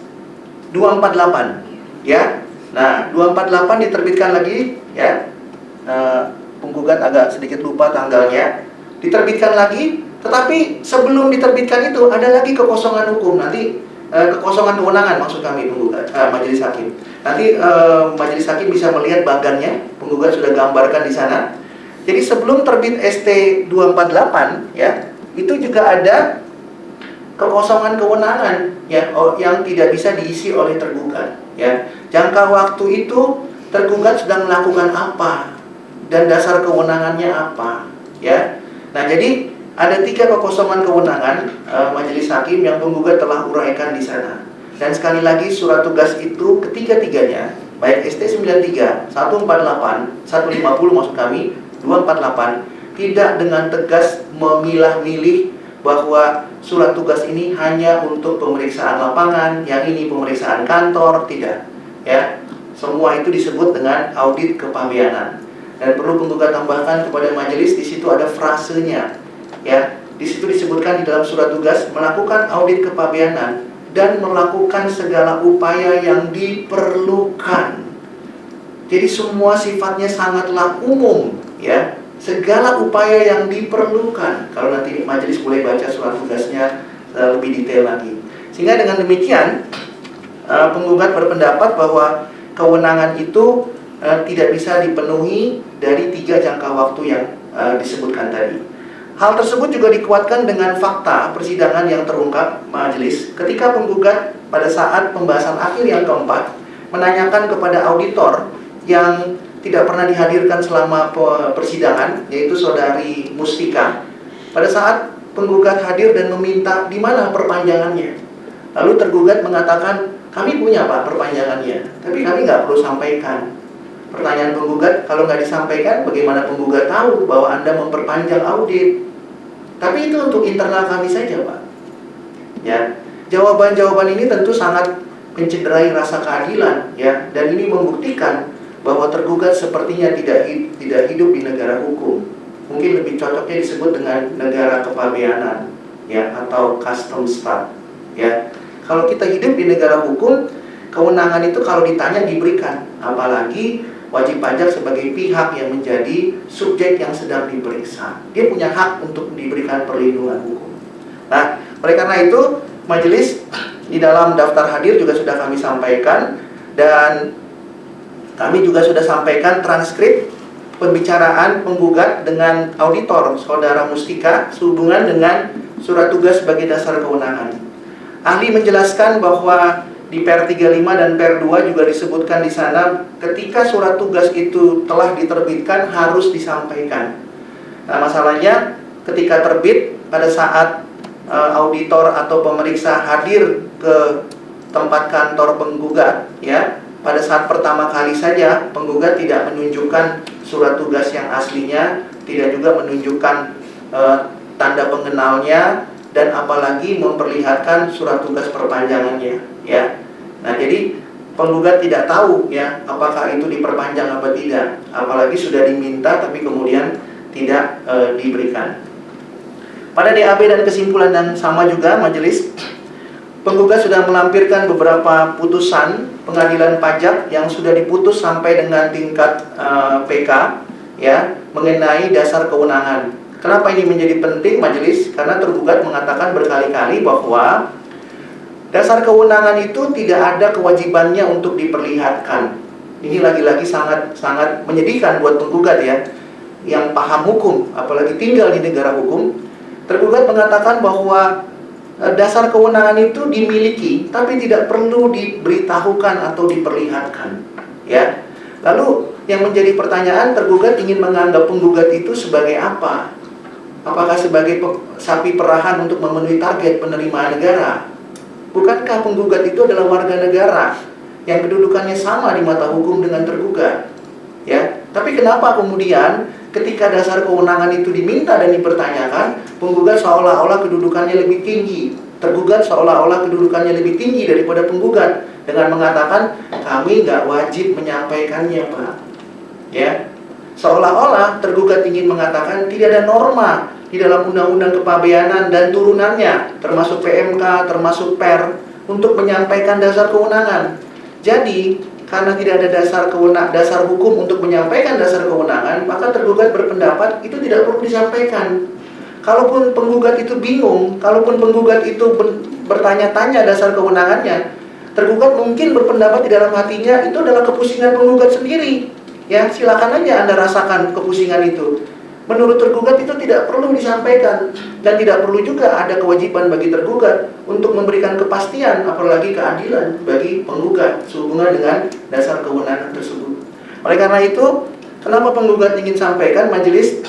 248, ya. Nah, 248 diterbitkan lagi, ya. Penggugat agak sedikit lupa tanggalnya. Diterbitkan lagi, tetapi sebelum diterbitkan itu ada lagi kekosongan hukum. Nanti kekosongan kewenangan maksud kami penggugat, Majelis Hakim. Nanti Majelis Hakim bisa melihat bagannya, penggugat sudah gambarkan di sana. Jadi sebelum terbit ST 248, ya, itu juga ada kekosongan kewenangan, ya, yang tidak bisa diisi oleh tergugat, ya. Jangka waktu itu tergugat sedang melakukan apa dan dasar kewenangannya apa, ya. Nah, jadi ada 3 kekosongan kewenangan Majelis Hakim yang penggugat telah uraikan di sana. Dan sekali lagi surat tugas itu ketiga-tiganya, baik ST93, 148, 150 maksud kami, 248, tidak dengan tegas memilah-milih bahwa surat tugas ini hanya untuk pemeriksaan lapangan, yang ini pemeriksaan kantor, tidak, ya. Semua itu disebut dengan audit kepabeanan. Dan perlu penggugat tambahkan kepada majelis, di situ ada frasenya, ya. Di situ disebutkan di dalam surat tugas melakukan audit kepabeanan dan melakukan segala upaya yang diperlukan. Jadi semua sifatnya sangatlah umum, ya. Segala upaya yang diperlukan. Kalau nanti majelis boleh baca surat tugasnya lebih detail lagi. Sehingga dengan demikian penggugat berpendapat bahwa kewenangan itu tidak bisa dipenuhi dari 3 jangka waktu yang disebutkan tadi. Hal tersebut juga dikuatkan dengan fakta persidangan yang terungkap majelis ketika penggugat pada saat pembahasan akhir yang keempat menanyakan kepada auditor yang tidak pernah dihadirkan selama persidangan, yaitu saudari Mustika. Pada saat penggugat hadir dan meminta di mana perpanjangannya, lalu tergugat mengatakan, kami punya Pak perpanjangannya, tapi kami nggak perlu sampaikan. Pertanyaan penggugat, kalau nggak disampaikan, bagaimana penggugat tahu bahwa Anda memperpanjang audit? Tapi itu untuk internal kami saja, Pak. Ya, jawaban-jawaban ini tentu sangat mencederai rasa keadilan, ya, dan ini membuktikan bahwa tergugat sepertinya tidak hidup di negara hukum. Mungkin lebih cocoknya disebut dengan negara kepabeanan, ya, atau custom state, ya. Kalau kita hidup di negara hukum, kewenangan itu kalau ditanya diberikan, apalagi wajib pajak sebagai pihak yang menjadi subjek yang sedang diperiksa. Dia punya hak untuk diberikan perlindungan hukum. Nah, oleh karena itu, majelis di dalam daftar hadir juga sudah kami sampaikan, dan kami juga sudah sampaikan transkrip pembicaraan penggugat dengan auditor saudara Mustika sehubungan dengan surat tugas sebagai dasar kewenangan. Ahli menjelaskan bahwa di Per 35 dan Per 2 juga disebutkan di sana ketika surat tugas itu telah diterbitkan harus disampaikan. Nah, masalahnya ketika terbit pada saat auditor atau pemeriksa hadir ke tempat kantor penggugat, ya, pada saat pertama kali saja penggugat tidak menunjukkan surat tugas yang aslinya, tidak juga menunjukkan tanda pengenalnya, dan apalagi memperlihatkan surat tugas perpanjangannya, ya. Nah, jadi penggugat tidak tahu ya apakah itu diperpanjang apa tidak, apalagi sudah diminta tapi kemudian tidak diberikan. Pada DAB dan kesimpulan dan sama juga majelis, penggugat sudah melampirkan beberapa putusan pengadilan pajak yang sudah diputus sampai dengan tingkat PK ya mengenai dasar kewenangan. Kenapa ini menjadi penting majelis? Karena tergugat mengatakan berkali-kali bahwa dasar kewenangan itu tidak ada kewajibannya untuk diperlihatkan. Ini lagi-lagi sangat menyedihkan buat penggugat ya, yang paham hukum, apalagi tinggal di negara hukum. Tergugat mengatakan bahwa dasar kewenangan itu dimiliki, tapi tidak perlu diberitahukan atau diperlihatkan. Ya. Lalu yang menjadi pertanyaan, tergugat ingin menganggap penggugat itu sebagai apa? Apakah sebagai sapi perahan untuk memenuhi target penerimaan negara? Bukankah penggugat itu adalah warga negara yang kedudukannya sama di mata hukum dengan tergugat? Ya, tapi kenapa kemudian ketika dasar kewenangan itu diminta dan dipertanyakan, penggugat seolah-olah kedudukannya lebih tinggi, tergugat seolah-olah kedudukannya lebih tinggi daripada penggugat dengan mengatakan kami nggak wajib menyampaikannya, Pak. Ya, seolah-olah tergugat ingin mengatakan tidak ada norma di dalam Undang-Undang Kepabeanan dan turunannya, termasuk PMK, termasuk PER, untuk menyampaikan dasar kewenangan. Jadi, karena tidak ada dasar hukum untuk menyampaikan dasar kewenangan, maka tergugat berpendapat itu tidak perlu disampaikan. Kalaupun penggugat itu bingung, kalaupun penggugat itu bertanya-tanya dasar kewenangannya, tergugat mungkin berpendapat di dalam hatinya itu adalah kepusingan penggugat sendiri. Ya, silakan aja Anda rasakan kepusingan itu. Menurut tergugat itu tidak perlu disampaikan dan tidak perlu juga ada kewajiban bagi tergugat untuk memberikan kepastian apalagi keadilan bagi penggugat sehubungan dengan dasar kewenangan tersebut. Oleh karena itu, kenapa penggugat ingin sampaikan majelis?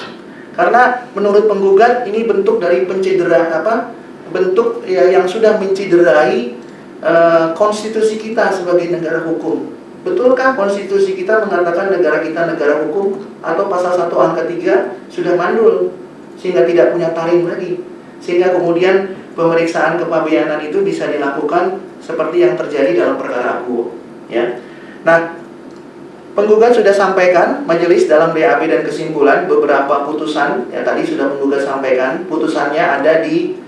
Karena menurut penggugat ini bentuk dari bentuk yang sudah menciderai konstitusi kita sebagai negara hukum. Betulkah konstitusi kita mengatakan negara kita negara hukum, atau pasal 1 angka 3 sudah mandul sehingga tidak punya taring lagi, sehingga kemudian pemeriksaan kepabeanan itu bisa dilakukan seperti yang terjadi dalam perkara akuo, ya. Nah, penggugat sudah sampaikan majelis dalam BAB dan kesimpulan beberapa putusan ya, tadi sudah penggugat sampaikan putusannya ada di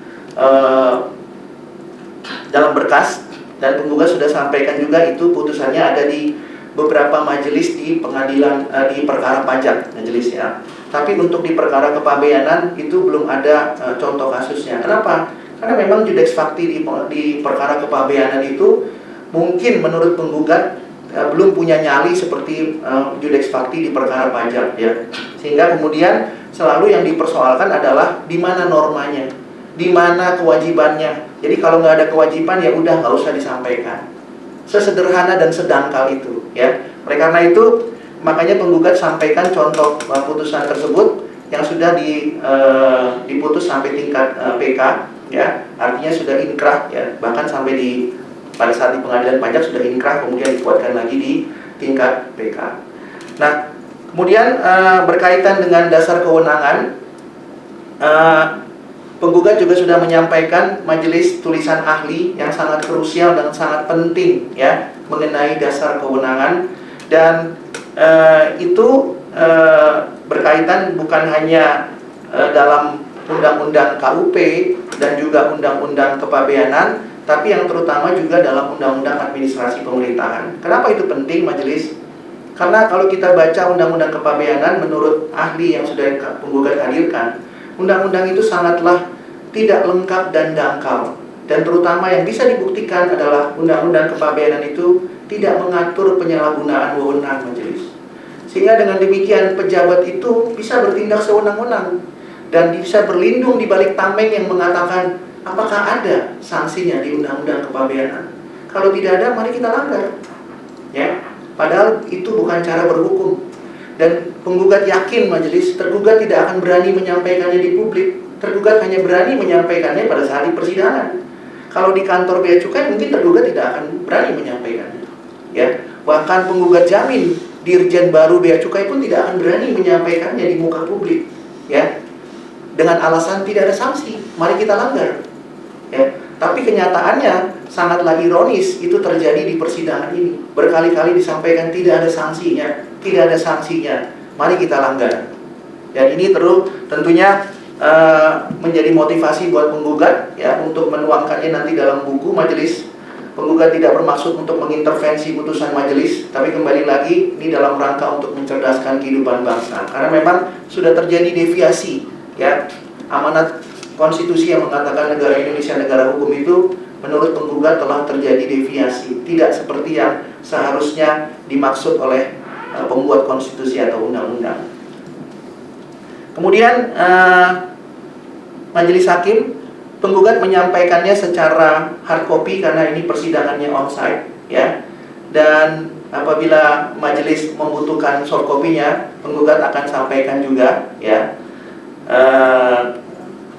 dalam berkas. Dan penggugat sudah sampaikan juga itu putusannya ada di beberapa majelis di pengadilan di perkara pajak majelis ya. Tapi untuk di perkara kepabeanan itu belum ada contoh kasusnya. Kenapa? Karena memang judex facti di perkara kepabeanan itu mungkin menurut penggugat belum punya nyali seperti judex facti di perkara pajak ya. Sehingga kemudian selalu yang dipersoalkan adalah di mana normanya, di mana kewajibannya. Jadi kalau nggak ada kewajiban ya udah nggak usah disampaikan. Sesederhana dan sedangkal itu, ya. Oleh karena itu makanya penggugat sampaikan contoh putusan tersebut yang sudah diputus sampai tingkat PK, ya. Artinya sudah inkrah, ya. Bahkan sampai pada saat di pengadilan pajak sudah inkrah, kemudian dikuatkan lagi di tingkat PK. Nah, kemudian berkaitan dengan dasar kewenangan. Penggugat juga sudah menyampaikan majelis tulisan ahli yang sangat krusial dan sangat penting ya mengenai dasar kewenangan, dan itu berkaitan bukan hanya dalam undang-undang KUP dan juga undang-undang kepabeanan, tapi yang terutama juga dalam undang-undang administrasi pemerintahan. Kenapa itu penting majelis? Karena kalau kita baca undang-undang kepabeanan menurut ahli yang sudah penggugat hadirkan, undang-undang itu sangatlah tidak lengkap dan dangkal. Dan terutama yang bisa dibuktikan adalah undang-undang kepabeanan itu tidak mengatur penyalahgunaan wewenang majelis. Sehingga dengan demikian pejabat itu bisa bertindak sewenang-wenang dan bisa berlindung di balik tameng yang mengatakan apakah ada sanksinya di undang-undang kepabeanan. Kalau tidak ada, mari kita langgar. Ya, padahal itu bukan cara berhukum. Dan penggugat yakin majelis tergugat tidak akan berani menyampaikannya di publik. Tergugat hanya berani menyampaikannya pada saat di persidangan. Kalau di kantor bea cukai mungkin tergugat tidak akan berani menyampaikannya. Ya, bahkan penggugat jamin dirjen baru bea cukai pun tidak akan berani menyampaikannya di muka publik. Ya, dengan alasan tidak ada sanksi, mari kita langgar. Ya. Tapi kenyataannya sangatlah ironis, itu terjadi di persidangan ini. Berkali-kali disampaikan tidak ada sanksinya, tidak ada sanksinya. Mari kita langgar. Dan ini tentunya menjadi motivasi buat penggugat ya untuk menuangkannya nanti dalam buku majelis. Penggugat tidak bermaksud untuk mengintervensi putusan majelis, tapi kembali lagi ini dalam rangka untuk mencerdaskan kehidupan bangsa. Karena memang sudah terjadi deviasi ya. Amanat konstitusi yang mengatakan negara Indonesia negara hukum itu menurut penggugat telah terjadi deviasi, tidak seperti yang seharusnya dimaksud oleh pembuat konstitusi atau undang-undang. Kemudian majelis hakim, penggugat menyampaikannya secara hard copy karena ini persidangannya onsite ya. Dan apabila majelis membutuhkan soft copy-nya, penggugat akan sampaikan juga ya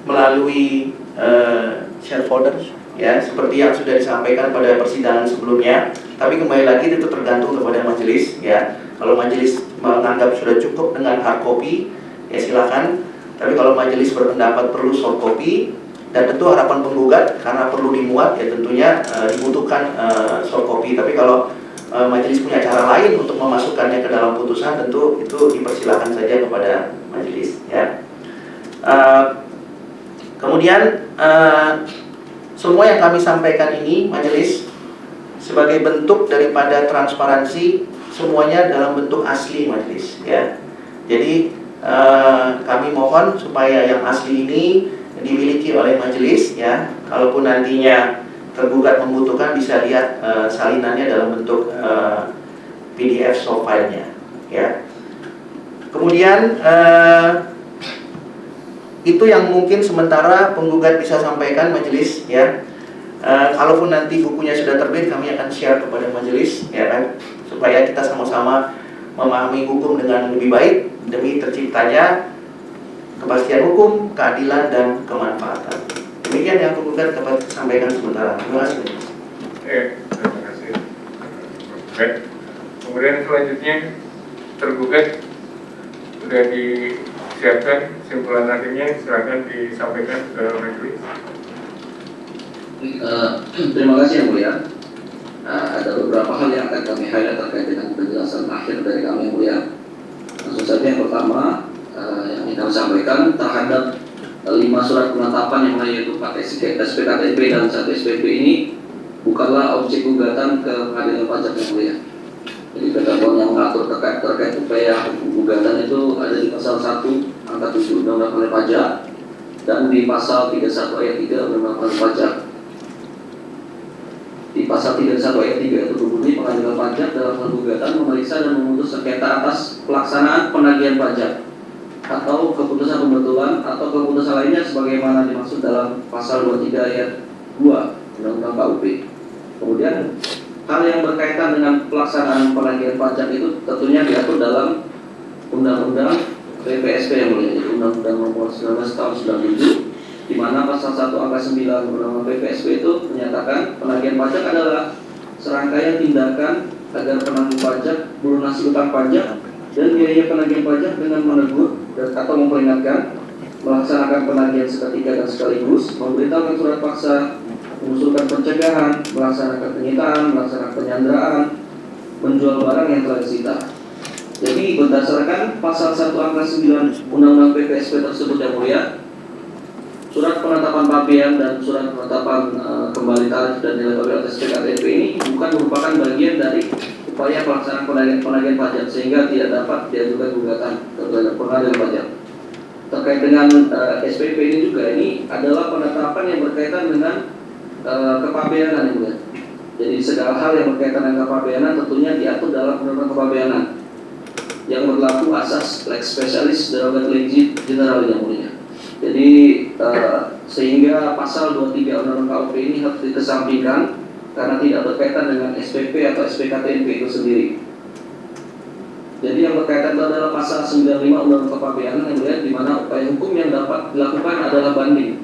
melalui share folder ya, seperti yang sudah disampaikan pada persidangan sebelumnya. Tapi kembali lagi itu tergantung kepada majelis ya. Kalau majelis menganggap sudah cukup dengan hard copy ya silakan. Tapi kalau majelis berpendapat perlu soft copy, dan tentu harapan penggugat karena perlu dimuat ya tentunya dibutuhkan soft copy. Tapi kalau majelis punya cara lain untuk memasukkannya ke dalam putusan, tentu itu dipersilakan saja kepada majelis ya. Kemudian semua yang kami sampaikan ini majelis sebagai bentuk daripada transparansi, semuanya dalam bentuk asli majelis ya. Jadi kami mohon supaya yang asli ini dimiliki oleh majelis ya. Kalaupun nantinya tergugat membutuhkan bisa lihat salinannya dalam bentuk PDF soft file-nya ya. Kemudian itu yang mungkin sementara penggugat bisa sampaikan majelis ya. Kalaupun nanti bukunya sudah terbit, kami akan share kepada majelis ya kan, supaya kita sama-sama memahami hukum dengan lebih baik demi terciptanya kepastian hukum, keadilan, dan kemanfaatan. Demikian yang penggugat dapat sampaikan sementara. Terima kasih. Terima kasih. Baik. Kemudian selanjutnya tergugat sudah disiapkan kesimpulan akhirnya, silakan disampaikan ke majelis. Terima kasih yang mulia. Ada beberapa hal yang akan kami highlight terkait dengan penjelasan akhir dari kami yang mulia. Langsung saja yang pertama yang ingin kami sampaikan terhadap 5 surat penetapan yang lain, yaitu 4 SPKTP dan 1 SPP ini bukanlah objek gugatan ke pengadilan pajak yang mulia. Jadi ketentuan yang mengatur terkait upaya gugatan itu ada di pasal 1 angka 7 Undang-Undang Pengadilan Pajak dan di pasal 31 ayat 3 Undang-Undang Pengadilan Pajak. Di pasal 31 ayat 3 itu berbunyi pengadilan pajak dalam hal gugatan memeriksa dan memutus sengketa atas pelaksanaan penagihan pajak atau keputusan pembetulan atau keputusan lainnya sebagaimana dimaksud dalam pasal 23 ayat 2 Undang-Undang KUP. Kemudian hal yang berkaitan dengan pelaksanaan penagihan pajak itu tentunya diatur dalam Undang-Undang PPSP yang mulia, yaitu Undang-Undang Nomor 19 Tahun 97, di mana pasal 1 angka 9 Undang-Undang PPSP itu menyatakan penagihan pajak adalah serangkaian tindakan agar penagih pajak melunasi utang pajak dan biaya penagihan pajak dengan menegur atau memperingatkan, melaksanakan penagihan seketika dan sekaligus, memberitahukan surat paksa, mengusulkan pencegahan, melaksanakan penyitaan, melaksanakan penyanderaan, menjual barang yang telah disita. Jadi berdasarkan pasal 1 angka 9 Undang-Undang PPSP tersebut yang mulia, surat penetapan pabean dan surat penetapan kembali tarif dan nilai pabean atas SPKTP ini bukan merupakan bagian dari upaya pelaksanaan penagihan pajak, sehingga tidak dapat diajukan gugatan terhadap pengadilan pajak. Terkait dengan SPP ini juga, ini adalah penetapan yang berkaitan dengan kepabeanan yang mulia. Jadi segala hal yang berkaitan dengan kepabeanan tentunya diatur dalam Undang-Undang Kepabeanan yang berlaku asas lex specialis derogat legis general yang mulia. Jadi sehingga pasal 23 Undang-Undang KUP ini harus dikesampingkan karena tidak berkaitan dengan SPP atau SPKTP itu sendiri. Jadi yang berkaitan itu adalah pasal 95 Undang-Undang Kepabeanan yang melihat di mana upaya hukum yang dapat dilakukan adalah banding.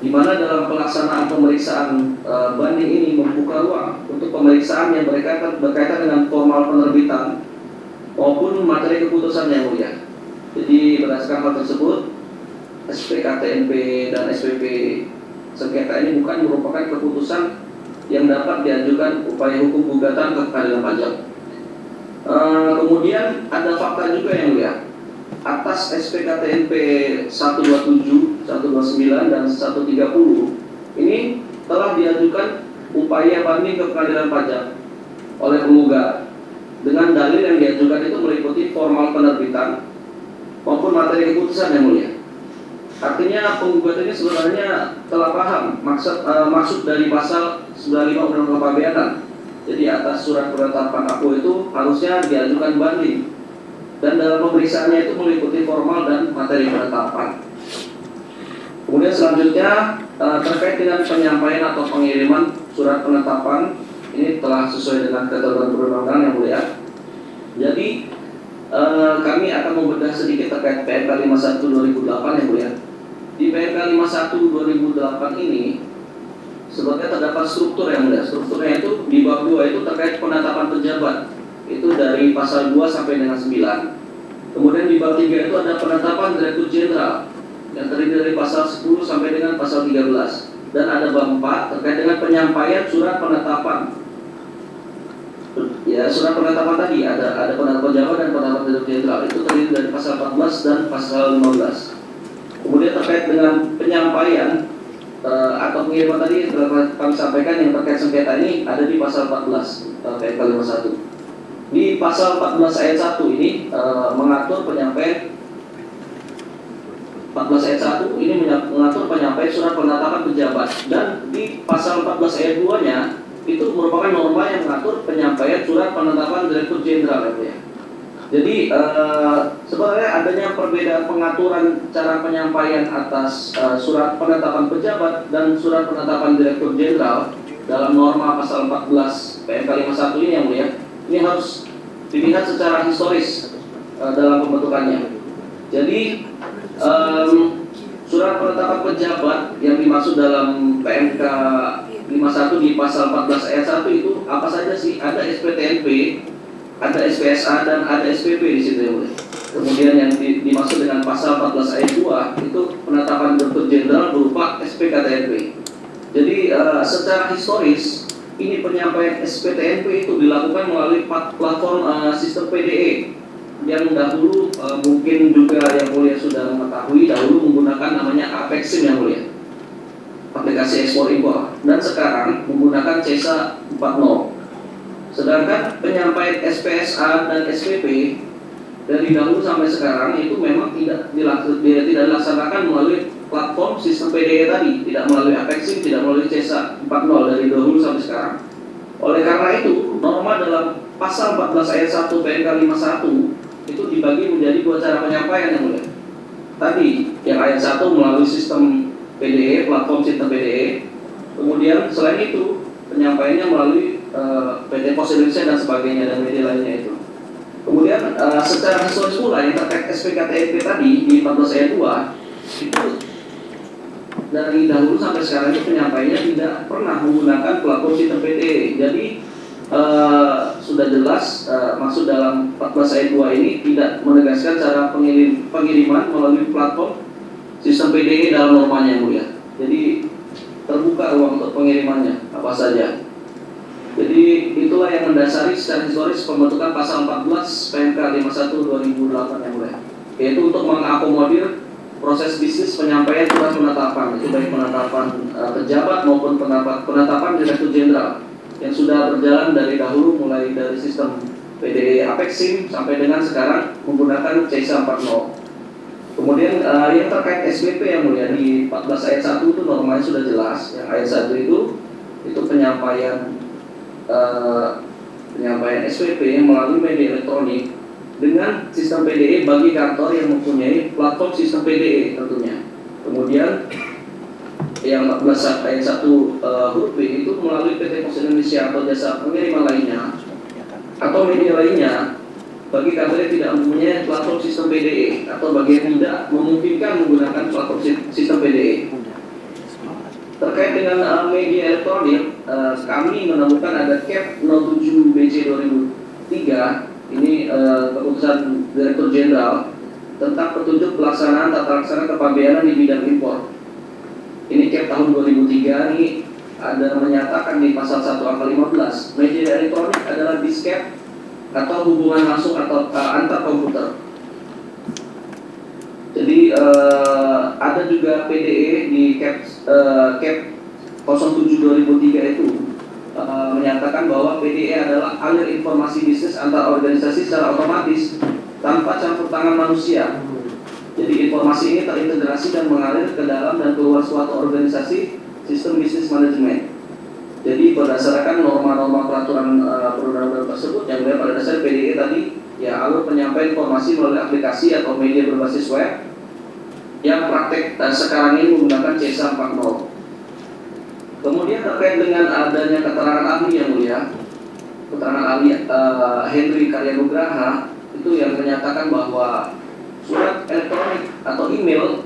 Di mana dalam pelaksanaan pemeriksaan banding ini membuka ruang untuk pemeriksaan yang berkaitan dengan formal penerbitan maupun materi keputusan yang mulia. Jadi berdasarkan hal tersebut, SPKTNP dan SPP sengketa ini bukan merupakan keputusan yang dapat diajukan upaya hukum gugatan ke pengadilan pajak. Kemudian ada fakta juga yang mulia. Atas SPKTNP 127, 129, dan 130 ini telah diajukan upaya banding ke pengadilan pajak oleh penggugat dengan dalil yang diajukan itu meliputi formal penerbitan maupun materi keputusan yang mulia. Artinya penggugat ini sebenarnya telah paham maksud dari pasal 95 Undang-Undang Kepabeanan. Jadi atas surat penetapan aku itu harusnya diajukan banding, dan dalam pemeriksaannya itu meliputi formal dan materi penetapan. Kemudian selanjutnya terkait dengan penyampaian atau pengiriman surat penetapan, ini telah sesuai dengan ketentuan perundang-undangan yang mulia. Jadi kami akan membedah sedikit terkait PMK 51 2008 yang mulia. Di PMK 51 2008 ini sebetulnya terdapat struktur yang mulia. Strukturnya itu di bab 2 itu terkait penetapan pejabat. Itu dari pasal 2 sampai dengan 9. Kemudian di bab 3 itu ada penetapan Direktur Jenderal yang terdiri dari pasal 10 sampai dengan pasal 13. Dan ada bab 4 terkait dengan penyampaian surat penetapan. Ya, surat penetapan tadi ada penetapan pejabat dan penetapan Direktur Jenderal. Itu terdiri dari pasal 14 dan pasal 15. Kemudian terkait dengan penyampaian atau pengiriman tadi yang telah kami sampaikan yang terkait sengketa ini ada di pasal 14 PMK 51. Di pasal 14 ayat 1 ini mengatur penyampaian 14 ayat 1 ini mengatur penyampaian surat penetapan pejabat, dan di pasal 14 ayat 2-nya itu merupakan norma yang mengatur penyampaian surat penetapan Direktur Jenderal ya. Jadi sebenarnya adanya perbedaan pengaturan cara penyampaian atas surat penetapan pejabat dan surat penetapan Direktur Jenderal dalam norma pasal 14 PMK 51 ini yang mulia. Ini harus dilihat secara historis dalam pembentukannya. Jadi surat penetapan pejabat yang dimaksud dalam PMK 51 di pasal 14 ayat 1 itu apa saja sih? Ada SPTNP, ada SPSA, dan ada SPP di situ ya mulia. Kemudian yang dimaksud dengan pasal 14 ayat 2 itu penetapan Direktur Jenderal berupa SPKTNP. Jadi secara historis ini penyampaian SPTNP itu dilakukan melalui platform sistem PDE yang dahulu mungkin juga yang mulia sudah mengetahui dahulu menggunakan namanya Apexim yang mulia, aplikasi ekspor impor, dan sekarang menggunakan CESA 4.0. Sedangkan penyampaian SPSA dan SPP dari dahulu sampai sekarang itu memang tidak dilaksanakan melalui platform sistem PDE tadi, tidak melalui Apexim, tidak melalui CESA 4.0 dari dahulu sampai sekarang. Oleh karena itu, norma dalam pasal 14 ayat 1 PMK 51 itu dibagi menjadi dua cara penyampaian yang mulia. Tadi yang ayat 1 melalui sistem PDE, platform sistem PDE. Kemudian selain itu penyampaiannya melalui PT Pos Indonesia dan sebagainya dan media lainnya itu. Kemudian secara historis pula yang terkait SPKTNP tadi di 14 ayat 2 itu dari dahulu sampai sekarang itu penyampaiannya tidak pernah menggunakan platform sistem PDE. Jadi sudah jelas maksud dalam 14 ayat 2 ini tidak menegaskan cara pengiriman melalui platform sistem PDE dalam normanya yang mulia. Jadi terbuka ruang untuk pengirimannya apa saja. Jadi itulah yang mendasari secara historis pembentukan pasal 14 PMK 51 2008 yang mulia, yaitu untuk mengakomodir proses bisnis penyampaian surat penetapan, itu baik penetapan pejabat maupun penetapan Direktur Jenderal yang sudah berjalan dari dahulu mulai dari sistem PDE Apexim sampai dengan sekarang menggunakan CESA 4.0. Kemudian yang terkait SPP yang mulia di 14 ayat 1 itu normanya sudah jelas. Yang ayat 1 itu penyampaian SPP melalui media elektronik dengan sistem PDE bagi kantor yang mempunyai platform sistem PDE tentunya. Kemudian yang 14 ayat 1 huruf B itu melalui PT Pos Indonesia atau jasa pengiriman lainnya atau media lainnya bagi kantor yang tidak mempunyai platform sistem PDE atau bagi yang tidak memungkinkan menggunakan platform sistem PDE. Terkait dengan media elektronik, kami menemukan ada CAP 07 BC 2003, ini keputusan Direktur Jenderal tentang petunjuk pelaksanaan tata laksana kepabeanan di bidang impor. Ini CAP Diskep tahun 2003 ini ada menyatakan di pasal 1 angka 15, media elektronik adalah diskep atau hubungan langsung atau antar komputer. Jadi ada juga PDE di Cap 07 2003 itu menyatakan bahwa PDE adalah alir informasi bisnis antar organisasi secara otomatis tanpa campur tangan manusia. Jadi informasi ini terintegrasi dan mengalir ke dalam dan keluar suatu organisasi sistem bisnis manajemen. Jadi berdasarkan norma-norma peraturan perundang-undangan tersebut yang pada dasar PDE tadi, ya alur penyampaian informasi melalui aplikasi atau media berbasis web yang praktek sekarang ini menggunakan C.S.A. 40. Kemudian terkait dengan adanya keterangan ahli yang mulia, keterangan ahli Henry Karyanugraha itu yang menyatakan bahwa surat elektronik atau email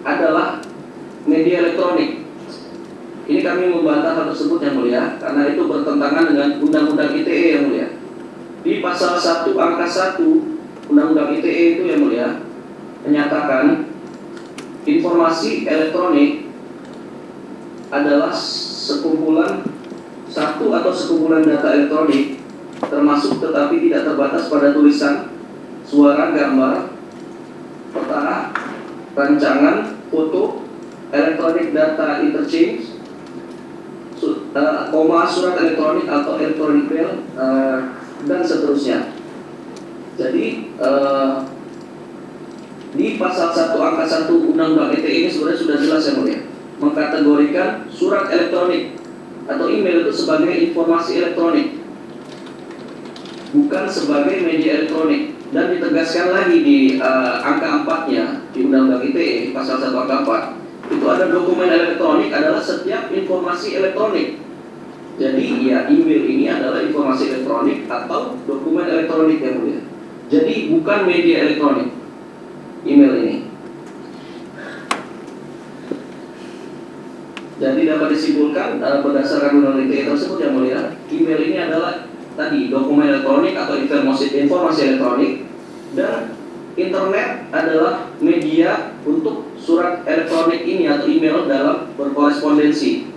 adalah media elektronik. Ini kami membantah hal tersebut yang mulia karena itu bertentangan dengan Undang-Undang ITE yang mulia. Di pasal 1 angka 1 Undang-Undang ITE itu yang mulia menyatakan informasi elektronik adalah sekumpulan satu atau sekumpulan data elektronik termasuk tetapi tidak terbatas pada tulisan, suara, gambar, peta, rancangan, foto, elektronik data interchange, surat elektronik atau elektronik mail, dan seterusnya. Jadi di pasal 1 angka 1 Undang-Undang ITE ini sebenarnya sudah jelas yang mulia mengkategorikan surat elektronik atau email itu sebagai informasi elektronik, bukan sebagai media elektronik. Dan ditegaskan lagi di angka 4-nya di Undang-Undang ITE pasal 1 angka 4 itu ada dokumen elektronik adalah setiap informasi elektronik. Jadi ya email ini adalah informasi elektronik atau dokumen elektronik yang mulia. Jadi bukan media elektronik email ini. Jadi dapat disimpulkan berdasarkan Undang-Undang ITE tersebut yang mulia, email ini adalah tadi dokumen elektronik atau informasi elektronik, dan internet adalah media untuk surat elektronik ini atau email dalam berkorespondensi.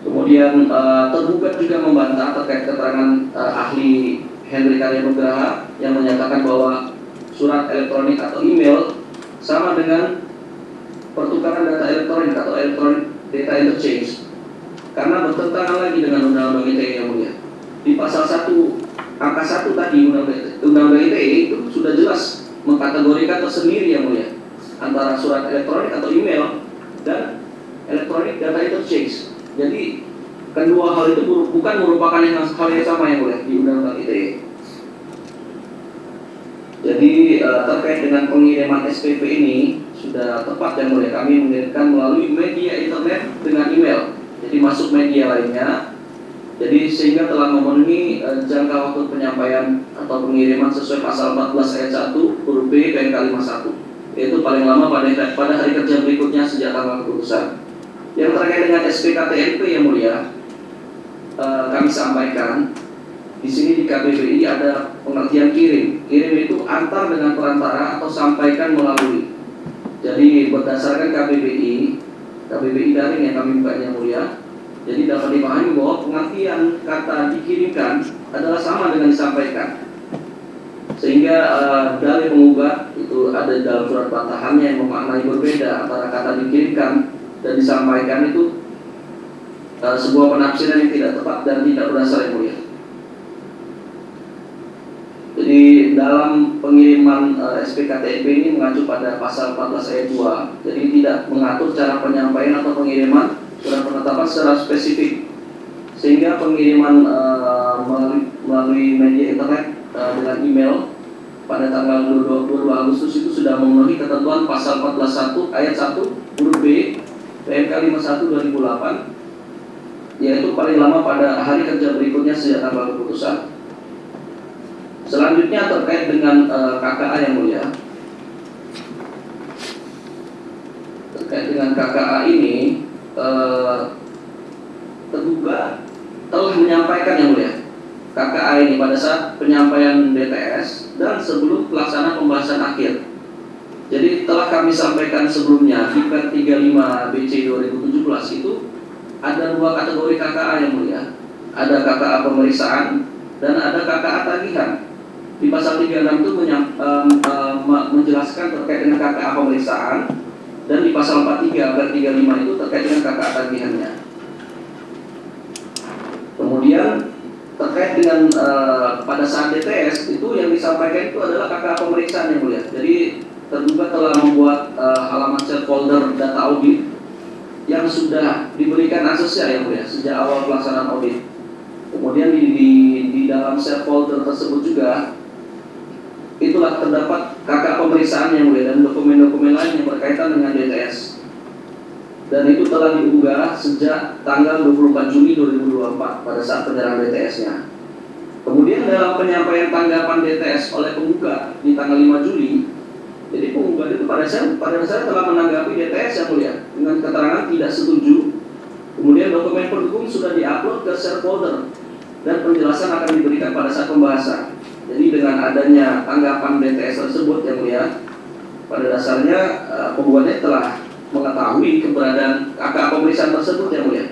Kemudian tergugat juga membantah terkait keterangan ahli Henry Karyanugraha yang menyatakan bahwa surat elektronik atau email sama dengan pertukaran data elektronik atau elektronik data interchange, karena bertentangan lagi dengan Undang-Undang ITE yang mulia. Di pasal 1 angka 1 tadi Undang-Undang ITE itu sudah jelas mengkategorikan tersendiri yang mulia antara surat elektronik atau email dan elektronik data interchange. Jadi kedua hal itu bukan merupakan hal yang sama yang mulia di Undang-Undang ITE. Jadi terkait dengan pengiriman SPP ini sudah tepat yang mulia, kami mengirimkan melalui media internet dengan email. Jadi masuk media lainnya. Jadi sehingga telah memenuhi jangka waktu penyampaian atau pengiriman sesuai pasal 14 ayat 1 huruf B PMK 51, yaitu paling lama pada hari kerja berikutnya sejak tanggal keputusan. Yang terkait dengan SPKTNP yang mulia, kami sampaikan di sini di KBBI ada pengertian kirim. Kirim itu antar dengan perantara atau sampaikan melalui. Jadi berdasarkan KBBI daring yang kami buka yang mulia, jadi dapat dipahami bahwa pengertian kata dikirimkan adalah sama dengan disampaikan. Sehingga dari penggugat itu ada dalam surat bantahannya yang memaknai berbeda antara kata dikirimkan dan disampaikan itu sebuah penafsiran yang tidak tepat dan tidak berdasar yang mulia. Jadi dalam pengiriman SPKTNP ini mengacu pada pasal 14 ayat 2. Jadi tidak mengatur cara penyampaian atau pengiriman surat penetapan secara spesifik, sehingga pengiriman melalui media internet dengan email pada tanggal 22 Agustus itu sudah memenuhi ketentuan pasal 14.1 ayat 1 huruf B PMK 51 2008, yaitu paling lama pada hari kerja berikutnya sejak tanggal keputusan. Selanjutnya terkait dengan KKA yang mulia. Terkait dengan KKA ini, terduga telah menyampaikan yang mulia KKA ini pada saat penyampaian DTS dan sebelum pelaksanaan pembahasan akhir. Jadi telah kami sampaikan sebelumnya di PER 35 BC 2017 itu ada dua kategori KKA yang mulia. Ada KKA pemeriksaan dan ada KKA tagihan. Di pasal 36 itu menjelaskan terkait dengan KKA pemeriksaan, dan di pasal 43 PER 35 itu terkait dengan KKA tagihannya. Kemudian terkait dengan pada saat DTS itu yang disampaikan itu adalah KKA pemeriksaan yang mulia. Jadi terduga telah membuat halaman share folder data audit yang sudah diberikan aksesnya yang mulia sejak awal pelaksanaan audit. Kemudian di dalam share folder tersebut juga itulah terdapat KKA pemeriksaan yang mulia dan dokumen-dokumen lain yang berkaitan dengan DTS. Dan itu telah diunggah sejak tanggal 24 Juni 2024 pada saat penyerahan DTS-nya. Kemudian dalam penyampaian tanggapan DTS oleh penggugat di tanggal 5 Juli, jadi penggugat itu pada dasarnya telah menanggapi DTS yang mulia dengan keterangan tidak setuju. Kemudian dokumen pendukung sudah diupload ke share folder dan penjelasan akan diberikan pada saat pembahasan. Jadi dengan adanya tanggapan DTS tersebut yang mulia, pada dasarnya penggugatnya telah mengetahui keberadaan KKA pemeriksaan tersebut yang mulia.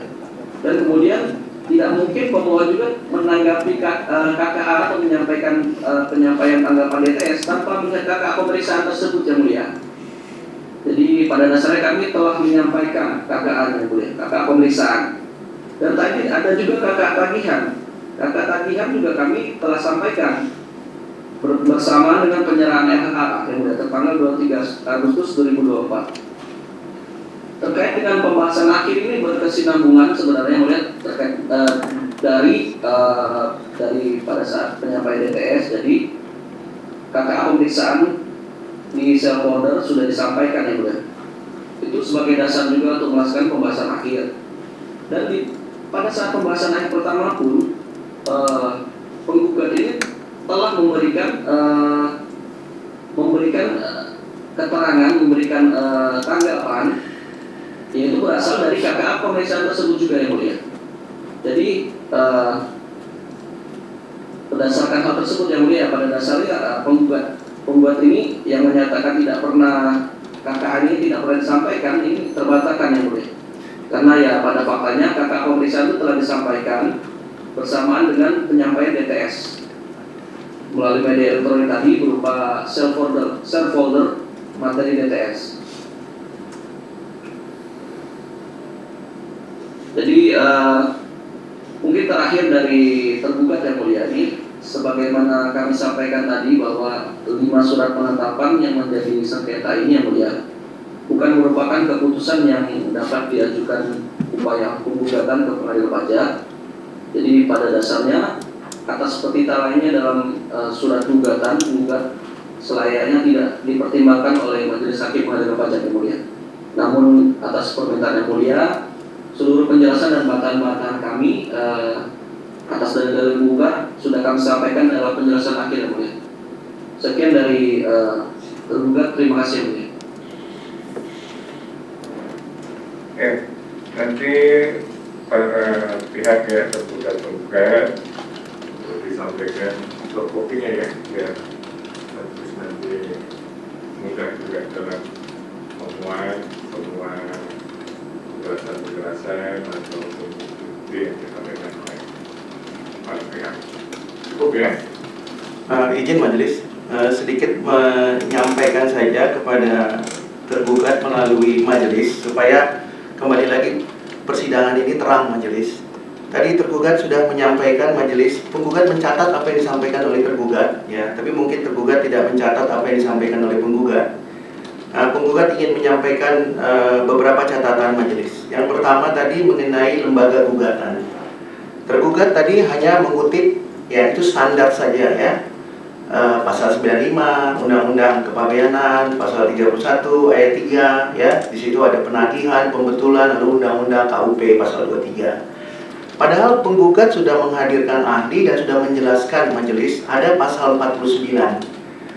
Dan kemudian tidak mungkin pemohon juga menanggapi KKA atau menyampaikan penyampaian tanggapan DTS tanpa melihat KKA pemeriksaan tersebut yang mulia. Jadi pada dasarnya kami telah menyampaikan KKA yang mulia, KKA pemeriksaan. Dan tadi ada juga KKA tagihan. KKA tagihan juga kami telah sampaikan bersama dengan penyerahan LHA yang mulia tertanggal 23 Agustus 2024. Terkait dengan pembahasan akhir ini berkesinambungan sebenarnya melihat terkait dari pada saat penyampaian DTS. Jadi KKA pemeriksaan di share folder sudah disampaikan yang mulia. Itu sebagai dasar juga untuk melaksanakan pembahasan akhir. Dan pada saat pembahasan akhir pertama pun penggugat ini telah memberikan keterangan, memberikan tanggapan, yaitu berasal dari KKA pemeriksaan tersebut juga yang mulia. Jadi berdasarkan hal tersebut yang mulia, pada dasarnya penggugat ini yang menyatakan tidak pernah KKA ini tidak pernah disampaikan, ini terbantahkan yang mulia. Karena ya pada faktanya KKA pemeriksaan itu telah disampaikan bersamaan dengan penyampaian DTS melalui media elektronik tadi berupa share folder materi DTS. Jadi mungkin terakhir dari tergugat yang mulia ini, sebagaimana kami sampaikan tadi bahwa 5 surat penetapan yang menjadi sengketa ini yang mulia bukan merupakan keputusan yang dapat diajukan upaya penggugatan ke pengadilan pajak. Jadi pada dasarnya atas petita lainnya dalam surat gugatan penggugat selayaknya tidak dipertimbangkan oleh majelis hakim pengadilan pajak yang mulia. Namun atas permintaan yang mulia, seluruh penjelasan dan bantahan-bantahan kami atas dalil-dalil penggugat sudah kami sampaikan dalam penjelasan akhir yang mulia. Sekian dari tergugat, terima kasih yang mulia. Nanti para pihak ya tergugat disampaikan untuk kopinya ya, biar terus nanti mudah juga dalam memuat semua penjelasan atau bukti yang disampaikan oleh para pihak. Cukup ya? Izin majelis sedikit menyampaikan saja kepada tergugat melalui majelis supaya kembali lagi persidangan ini terang majelis. Tadi tergugat sudah menyampaikan majelis, penggugat mencatat apa yang disampaikan oleh tergugat, ya. Tapi mungkin tergugat tidak mencatat apa yang disampaikan oleh penggugat. Penggugat ingin menyampaikan beberapa catatan majelis. Yang pertama tadi mengenai lembaga gugatan. Tergugat tadi hanya mengutip, ya itu standar saja ya. Pasal 95 Undang-Undang Kepabeanan, pasal 31 ayat 3 ya. Di situ ada penagihan, pembetulan, lalu Undang-Undang KUP pasal 23. Padahal penggugat sudah menghadirkan ahli dan sudah menjelaskan majelis ada pasal 49.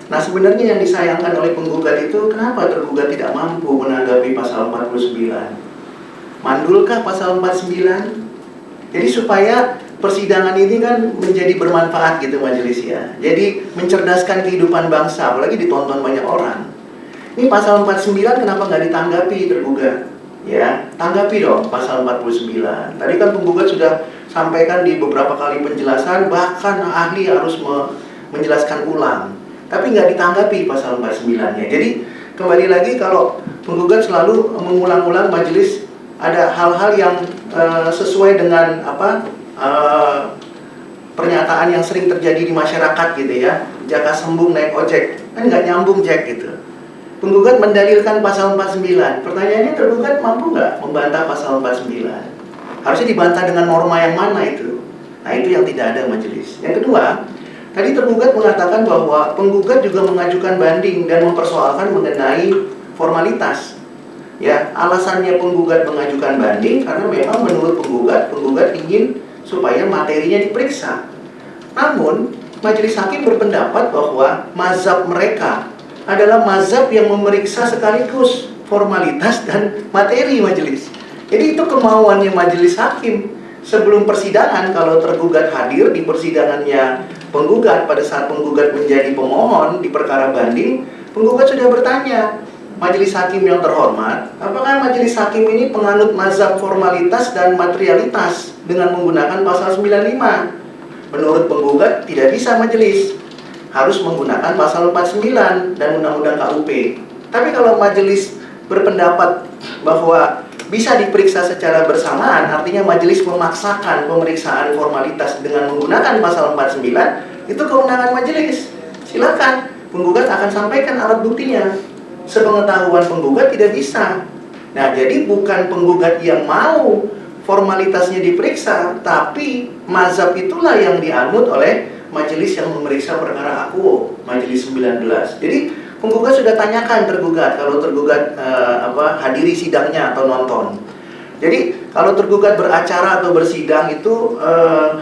Nah sebenarnya yang disayangkan oleh penggugat itu kenapa tergugat tidak mampu menanggapi pasal 49? Mandulkah pasal 49? Jadi supaya persidangan ini kan menjadi bermanfaat gitu majelis ya. Jadi mencerdaskan kehidupan bangsa, apalagi ditonton banyak orang. Ini pasal 49 kenapa nggak ditanggapi tergugat? Ya, tanggapi dong pasal 49. Tadi kan penggugat sudah sampaikan di beberapa kali penjelasan, bahkan ahli harus menjelaskan ulang. Tapi nggak ditanggapi pasal 49-nya. Jadi kembali lagi, kalau penggugat selalu mengulang-ulang majelis ada hal-hal yang sesuai dengan pernyataan yang sering terjadi di masyarakat gitu ya. Jaka sembung naik ojek, kan nggak nyambung Jack gitu. Penggugat mendalilkan pasal 49. Pertanyaannya, tergugat mampu nggak membantah pasal 49? Harusnya dibantah dengan norma yang mana itu? Nah, itu yang tidak ada majelis. Yang kedua, tadi tergugat mengatakan bahwa penggugat juga mengajukan banding dan mempersoalkan mengenai formalitas. Ya, alasannya penggugat mengajukan banding karena memang menurut penggugat ingin supaya materinya diperiksa. Namun, majelis hakim berpendapat bahwa mazhab mereka adalah mazhab yang memeriksa sekaligus formalitas dan materi majelis. Jadi itu kemauannya majelis hakim. Sebelum persidangan, kalau tergugat hadir di persidangannya penggugat pada saat penggugat menjadi pemohon di perkara banding, penggugat sudah bertanya, majelis hakim yang terhormat, apakah majelis hakim ini penganut mazhab formalitas dan materialitas dengan menggunakan pasal 95? Menurut penggugat tidak bisa majelis, harus menggunakan pasal 49 dan Undang-Undang KUP. Tapi kalau majelis berpendapat bahwa bisa diperiksa secara bersamaan, artinya majelis memaksakan pemeriksaan formalitas dengan menggunakan pasal 49, itu kewenangan majelis. Silakan, penggugat akan sampaikan alat buktinya. Sepengetahuan penggugat tidak bisa. Nah, jadi bukan penggugat yang mau formalitasnya diperiksa, tapi mazhab itulah yang dianut oleh majelis yang memeriksa perkara akuo, majelis 19. Jadi penggugat sudah tanyakan tergugat, kalau tergugat hadiri sidangnya atau nonton. Jadi kalau tergugat beracara atau bersidang itu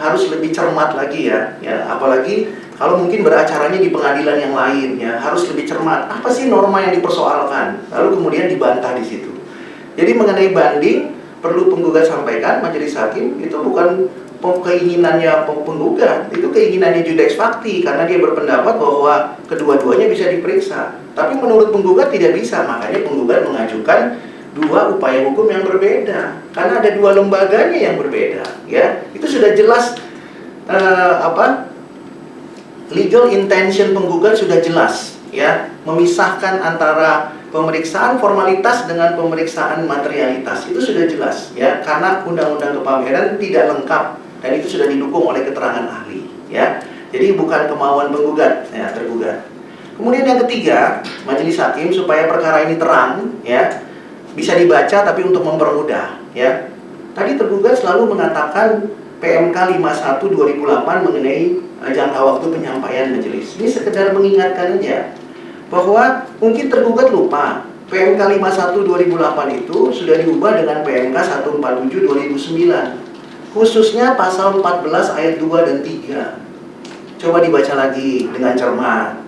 harus lebih cermat lagi ya, apalagi kalau mungkin beracaranya di pengadilan yang lain ya, harus lebih cermat. Apa sih norma yang dipersoalkan? Lalu kemudian dibantah di situ. Jadi mengenai banding perlu penggugat sampaikan, majelis hakim itu bukan keinginannya penggugat, itu keinginannya judex fakti, karena dia berpendapat bahwa kedua-duanya bisa diperiksa. Tapi menurut penggugat tidak bisa, makanya penggugat mengajukan dua upaya hukum yang berbeda, karena ada dua lembaganya yang berbeda. Ya, itu sudah jelas legal intention penggugat sudah jelas, ya, memisahkan antara pemeriksaan formalitas dengan pemeriksaan materialitas. Itu sudah jelas, ya, karena undang-undang kepabeanan tidak lengkap dan itu sudah didukung oleh keterangan ahli, ya. Jadi bukan kemauan penggugat, ya, tergugat. Kemudian yang ketiga, majelis hakim supaya perkara ini terang, ya, bisa dibaca tapi untuk mempermudah, ya. Tadi tergugat selalu mengatakan PMK 51 2008 mengenai jangka waktu penyampaian majelis. Ini sekedar mengingatkan aja bahwa mungkin tergugat lupa PMK 51 2008 itu sudah diubah dengan PMK 147 2009. Khususnya pasal 14 ayat 2 dan 3. Coba dibaca lagi dengan cermat,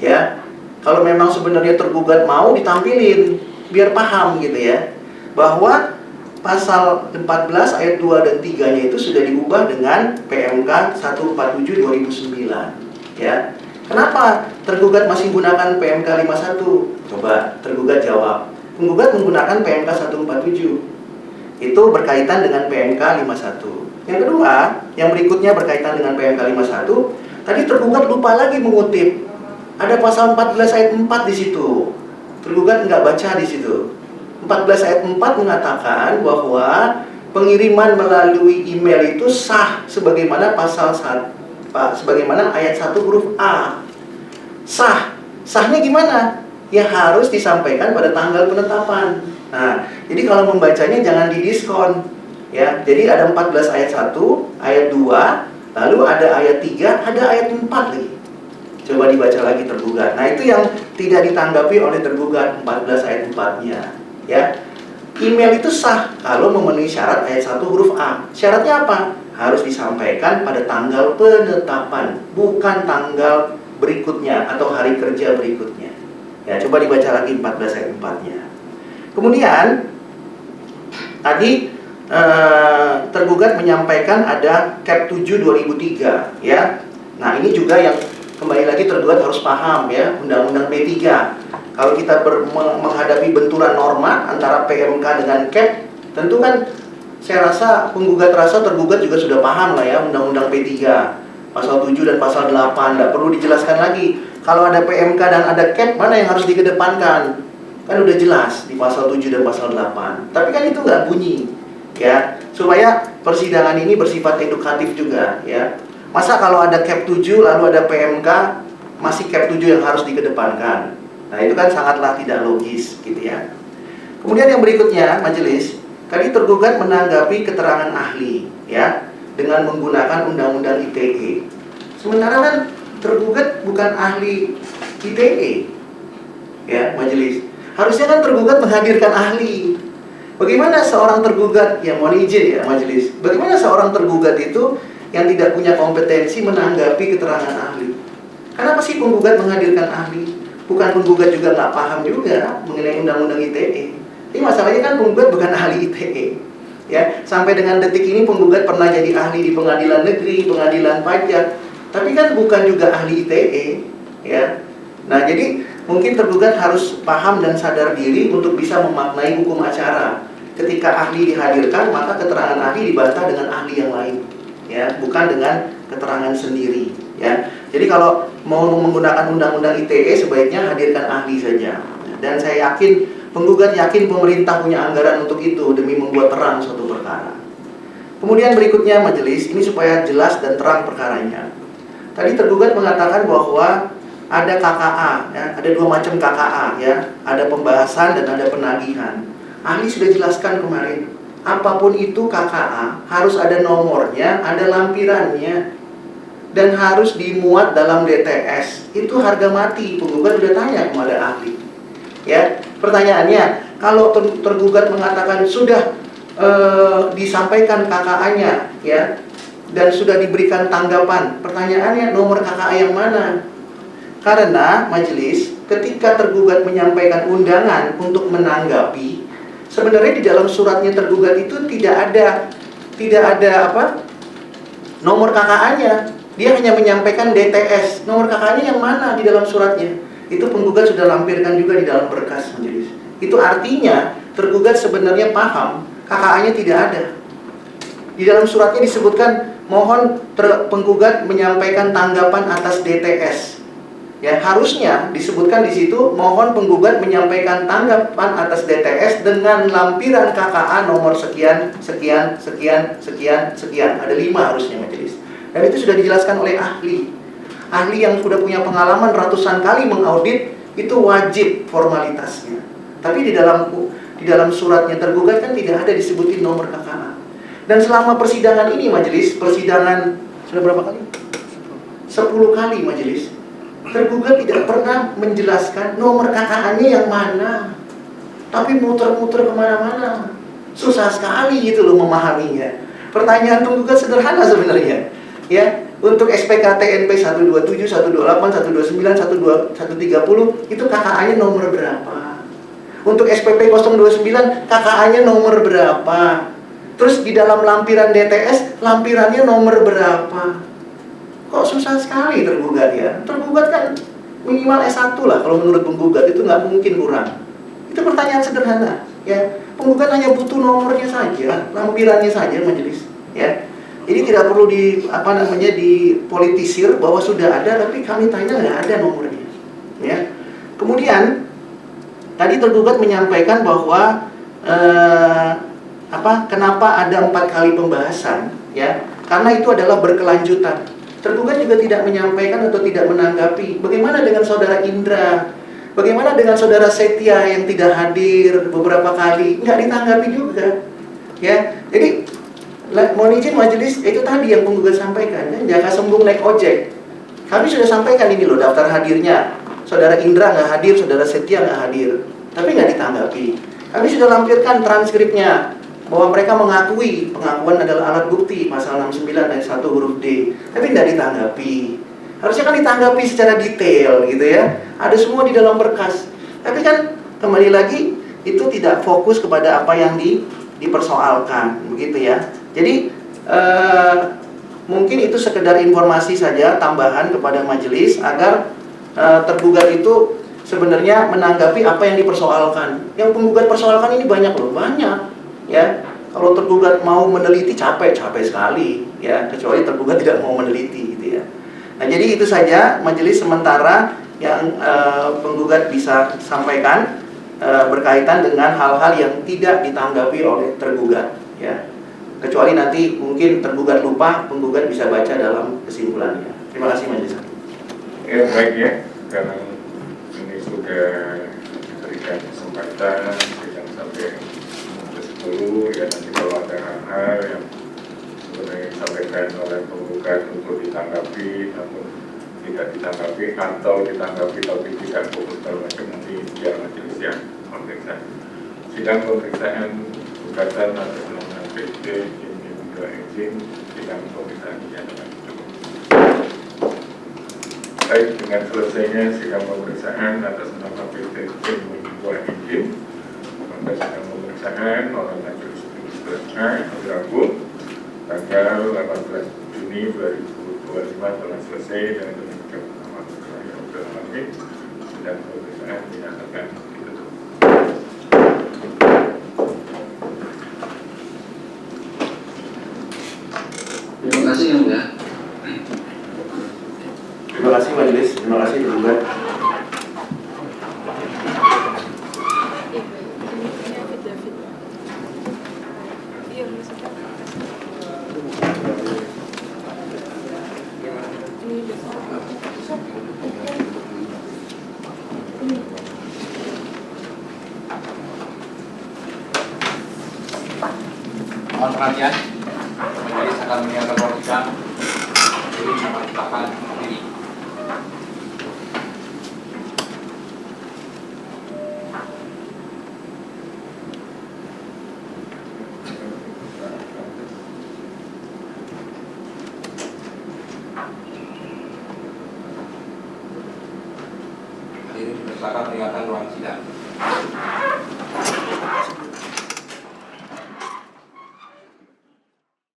ya. Kalau memang sebenarnya tergugat mau ditampilin biar paham gitu ya, bahwa pasal 14 ayat 2 dan 3-nya itu sudah diubah dengan PMK 147 2009, ya. Kenapa tergugat masih menggunakan PMK 51? Coba tergugat jawab. Penggugat menggunakan PMK 147. Itu berkaitan dengan PMK 51. Yang kedua, yang berikutnya berkaitan dengan PMK 51. Tadi tergugat lupa lagi mengutip. Ada pasal 14 ayat 4 di situ. Tergugat nggak baca di situ. 14 ayat 4 mengatakan bahwa pengiriman melalui email itu sah sebagaimana pasal 1, sebagaimana ayat 1 huruf A. Sah. Sahnya gimana? Ya harus disampaikan pada tanggal penetapan. Nah, jadi kalau membacanya jangan didiskon, ya. Jadi ada 14 ayat 1, ayat 2, lalu ada ayat 3, ada ayat 4 lagi. Coba dibaca lagi tergugat. Nah, itu yang tidak ditanggapi oleh tergugat, 14 ayat 4-nya, ya. Email itu sah kalau memenuhi syarat ayat 1 huruf A. Syaratnya apa? Harus disampaikan pada tanggal penetapan, bukan tanggal berikutnya atau hari kerja berikutnya. Ya, coba dibaca lagi 14 ayat 4-nya. Kemudian tadi tergugat menyampaikan ada Cap 7 2003, ya. Nah, ini juga yang kembali lagi tergugat harus paham, ya, Undang-Undang P3. Kalau kita menghadapi benturan norma antara PMK dengan CAP, tentu kan saya rasa penggugat rasa tergugat juga sudah paham lah ya Undang-Undang P3 pasal 7 dan pasal 8, tidak perlu dijelaskan lagi. Kalau ada PMK dan ada CAP, mana yang harus dikedepankan? Kan udah jelas di pasal 7 dan pasal 8. Tapi kan itu nggak bunyi, ya. Supaya persidangan ini bersifat edukatif juga, ya. Masa kalau ada CAP 7 lalu ada PMK, masih CAP 7 yang harus dikedepankan? Nah, itu kan sangatlah tidak logis, gitu ya. Kemudian yang berikutnya, majelis, tadi tergugat menanggapi keterangan ahli, ya, dengan menggunakan Undang-Undang ITE. Sementara kan tergugat bukan ahli ITE, ya, majelis. Harusnya kan tergugat menghadirkan ahli. Bagaimana seorang tergugat, yang mohon izin ya, majelis, bagaimana seorang tergugat itu yang tidak punya kompetensi menanggapi keterangan ahli? Kenapa sih penggugat menghadirkan ahli? Bukan penggugat juga nggak paham juga mengenai Undang-Undang ITE. Ini masalahnya kan penggugat bukan ahli ITE. Ya, sampai dengan detik ini penggugat pernah jadi ahli di pengadilan negeri, pengadilan pajak, tapi kan bukan juga ahli ITE, ya. Nah, jadi mungkin tergugat harus paham dan sadar diri untuk bisa memaknai hukum acara. Ketika ahli dihadirkan, maka keterangan ahli dibantah dengan ahli yang lain, ya, bukan dengan keterangan sendiri, ya. Jadi kalau mau menggunakan Undang-Undang ITE, sebaiknya hadirkan ahli saja. Dan saya yakin penggugat yakin pemerintah punya anggaran untuk itu demi membuat terang suatu perkara. Kemudian berikutnya majelis, ini supaya jelas dan terang perkaranya. Tadi tergugat mengatakan bahwa ada KKA, ya, ada dua macam KKA, ya, ada pembahasan dan ada penagihan. Ahli sudah jelaskan kemarin, apapun itu KKA harus ada nomornya, ada lampirannya, dan harus dimuat dalam DTS. Itu harga mati. Penggugat sudah tanya kepada ahli. Ya, pertanyaannya, kalau tergugat mengatakan sudah disampaikan KKA-nya, ya, dan sudah diberikan tanggapan, pertanyaannya nomor KKA yang mana? Karena majelis, ketika tergugat menyampaikan undangan untuk menanggapi, sebenarnya di dalam suratnya tergugat itu tidak ada apa? Nomor KKA-nya. Dia hanya menyampaikan DTS. Nomor KKA-nya yang mana di dalam suratnya? Itu penggugat sudah lampirkan juga di dalam berkas majelis. Itu artinya tergugat sebenarnya paham KKA-nya tidak ada. Di dalam suratnya disebutkan mohon penggugat menyampaikan tanggapan atas DTS. Ya, harusnya disebutkan di situ mohon penggugat menyampaikan tanggapan atas DTS dengan lampiran KKA nomor sekian, sekian, sekian, sekian, sekian. Ada 5 harusnya majelis. Dan itu sudah dijelaskan oleh ahli. Ahli yang sudah punya pengalaman ratusan kali mengaudit, itu wajib formalitasnya. Tapi di dalam suratnya tergugat kan tidak ada disebutin nomor KKA. Dan selama persidangan ini majelis, persidangan sudah berapa kali? 10 kali majelis. Tergugat tidak pernah menjelaskan nomor KKA-nya yang mana. Tapi muter-muter kemana-mana. Susah sekali gitu loh memahaminya. Pertanyaan penggugat sederhana sebenarnya. Ya, untuk SPK TNP 127, 128, 129, 130 itu KKA-nya nomor berapa? Untuk SPP 029 KKA-nya nomor berapa? Terus di dalam lampiran DTS lampirannya nomor berapa? Kok susah sekali tergugat ya? Tergugat kan minimal S1 lah kalau menurut penggugat, itu nggak mungkin kurang. Itu pertanyaan sederhana, ya. Penggugat hanya butuh nomornya saja, lampirannya saja majelis, ya. Ini tidak perlu dipolitisir bahwa sudah ada, tapi kami tanya nggak ada nomornya, ya. Kemudian tadi tergugat menyampaikan bahwa kenapa ada 4 kali pembahasan, ya? Karena itu adalah berkelanjutan. Tergugat juga tidak menyampaikan atau tidak menanggapi. Bagaimana dengan saudara Indra? Bagaimana dengan saudara Setia yang tidak hadir beberapa kali? Nggak ditanggapi juga, ya. Jadi mohon izin majelis, itu tadi yang penggugat sampaikan, ya, Jaka Sembung naik ojek. Kami sudah sampaikan ini loh daftar hadirnya. Saudara Indra nggak hadir, saudara Setia nggak hadir, tapi nggak ditanggapi. Kami sudah lampirkan transkripnya bahwa mereka mengakui pengakuan adalah alat bukti pasal 69 ayat 1 huruf D, tapi tidak ditanggapi. Harusnya kan ditanggapi secara detail gitu ya. Ada semua di dalam berkas. Tapi kan kembali lagi itu tidak fokus kepada apa yang dipersoalkan, begitu ya. Jadi mungkin itu sekedar informasi saja tambahan kepada majelis agar tergugat itu sebenarnya menanggapi apa yang dipersoalkan. Yang penggugat persoalkan ini banyak loh, banyak ya. Kalau tergugat mau meneliti capek sekali ya, kecuali tergugat tidak mau meneliti gitu ya. Nah, jadi itu saja majelis sementara yang penggugat bisa sampaikan berkaitan dengan hal-hal yang tidak ditanggapi oleh tergugat ya. Kecuali nanti mungkin tergugat lupa, penggugat bisa baca dalam kesimpulannya. Terima kasih majelis. Ya baik ya, karena ini sudah diberikan kesempatan sidang sampai ke 10 ya, nanti kalau ada hal-hal yang sebenarnya disampaikan oleh penggugat untuk ditanggapi namun tidak ditanggapi atau ditanggapi tapi tidak fokus segala macam, nanti biar majelis yang memeriksa. Sidang pemeriksaan gugatan atas nama PT Indo Engine, sidang pemeriksaan dinyatakan cukup. Baik, dengan selesainya sidang pemeriksaan atas nama PT Indo Engine, maka sidang pemeriksaan oleh majelis 11A Rabu tanggal 18 Juni 2025 telah selesai dan demikian sidang pemeriksaan dinyatakan ditutup. Terima kasih yang mulia. Terima kasih majelis, terima kasih tergugat. Mohon perhatian, majelis akan menyiapkan ruang sidang. Jadi silakan berdiri. Hadirin silakan menyiapkan ruang sidang.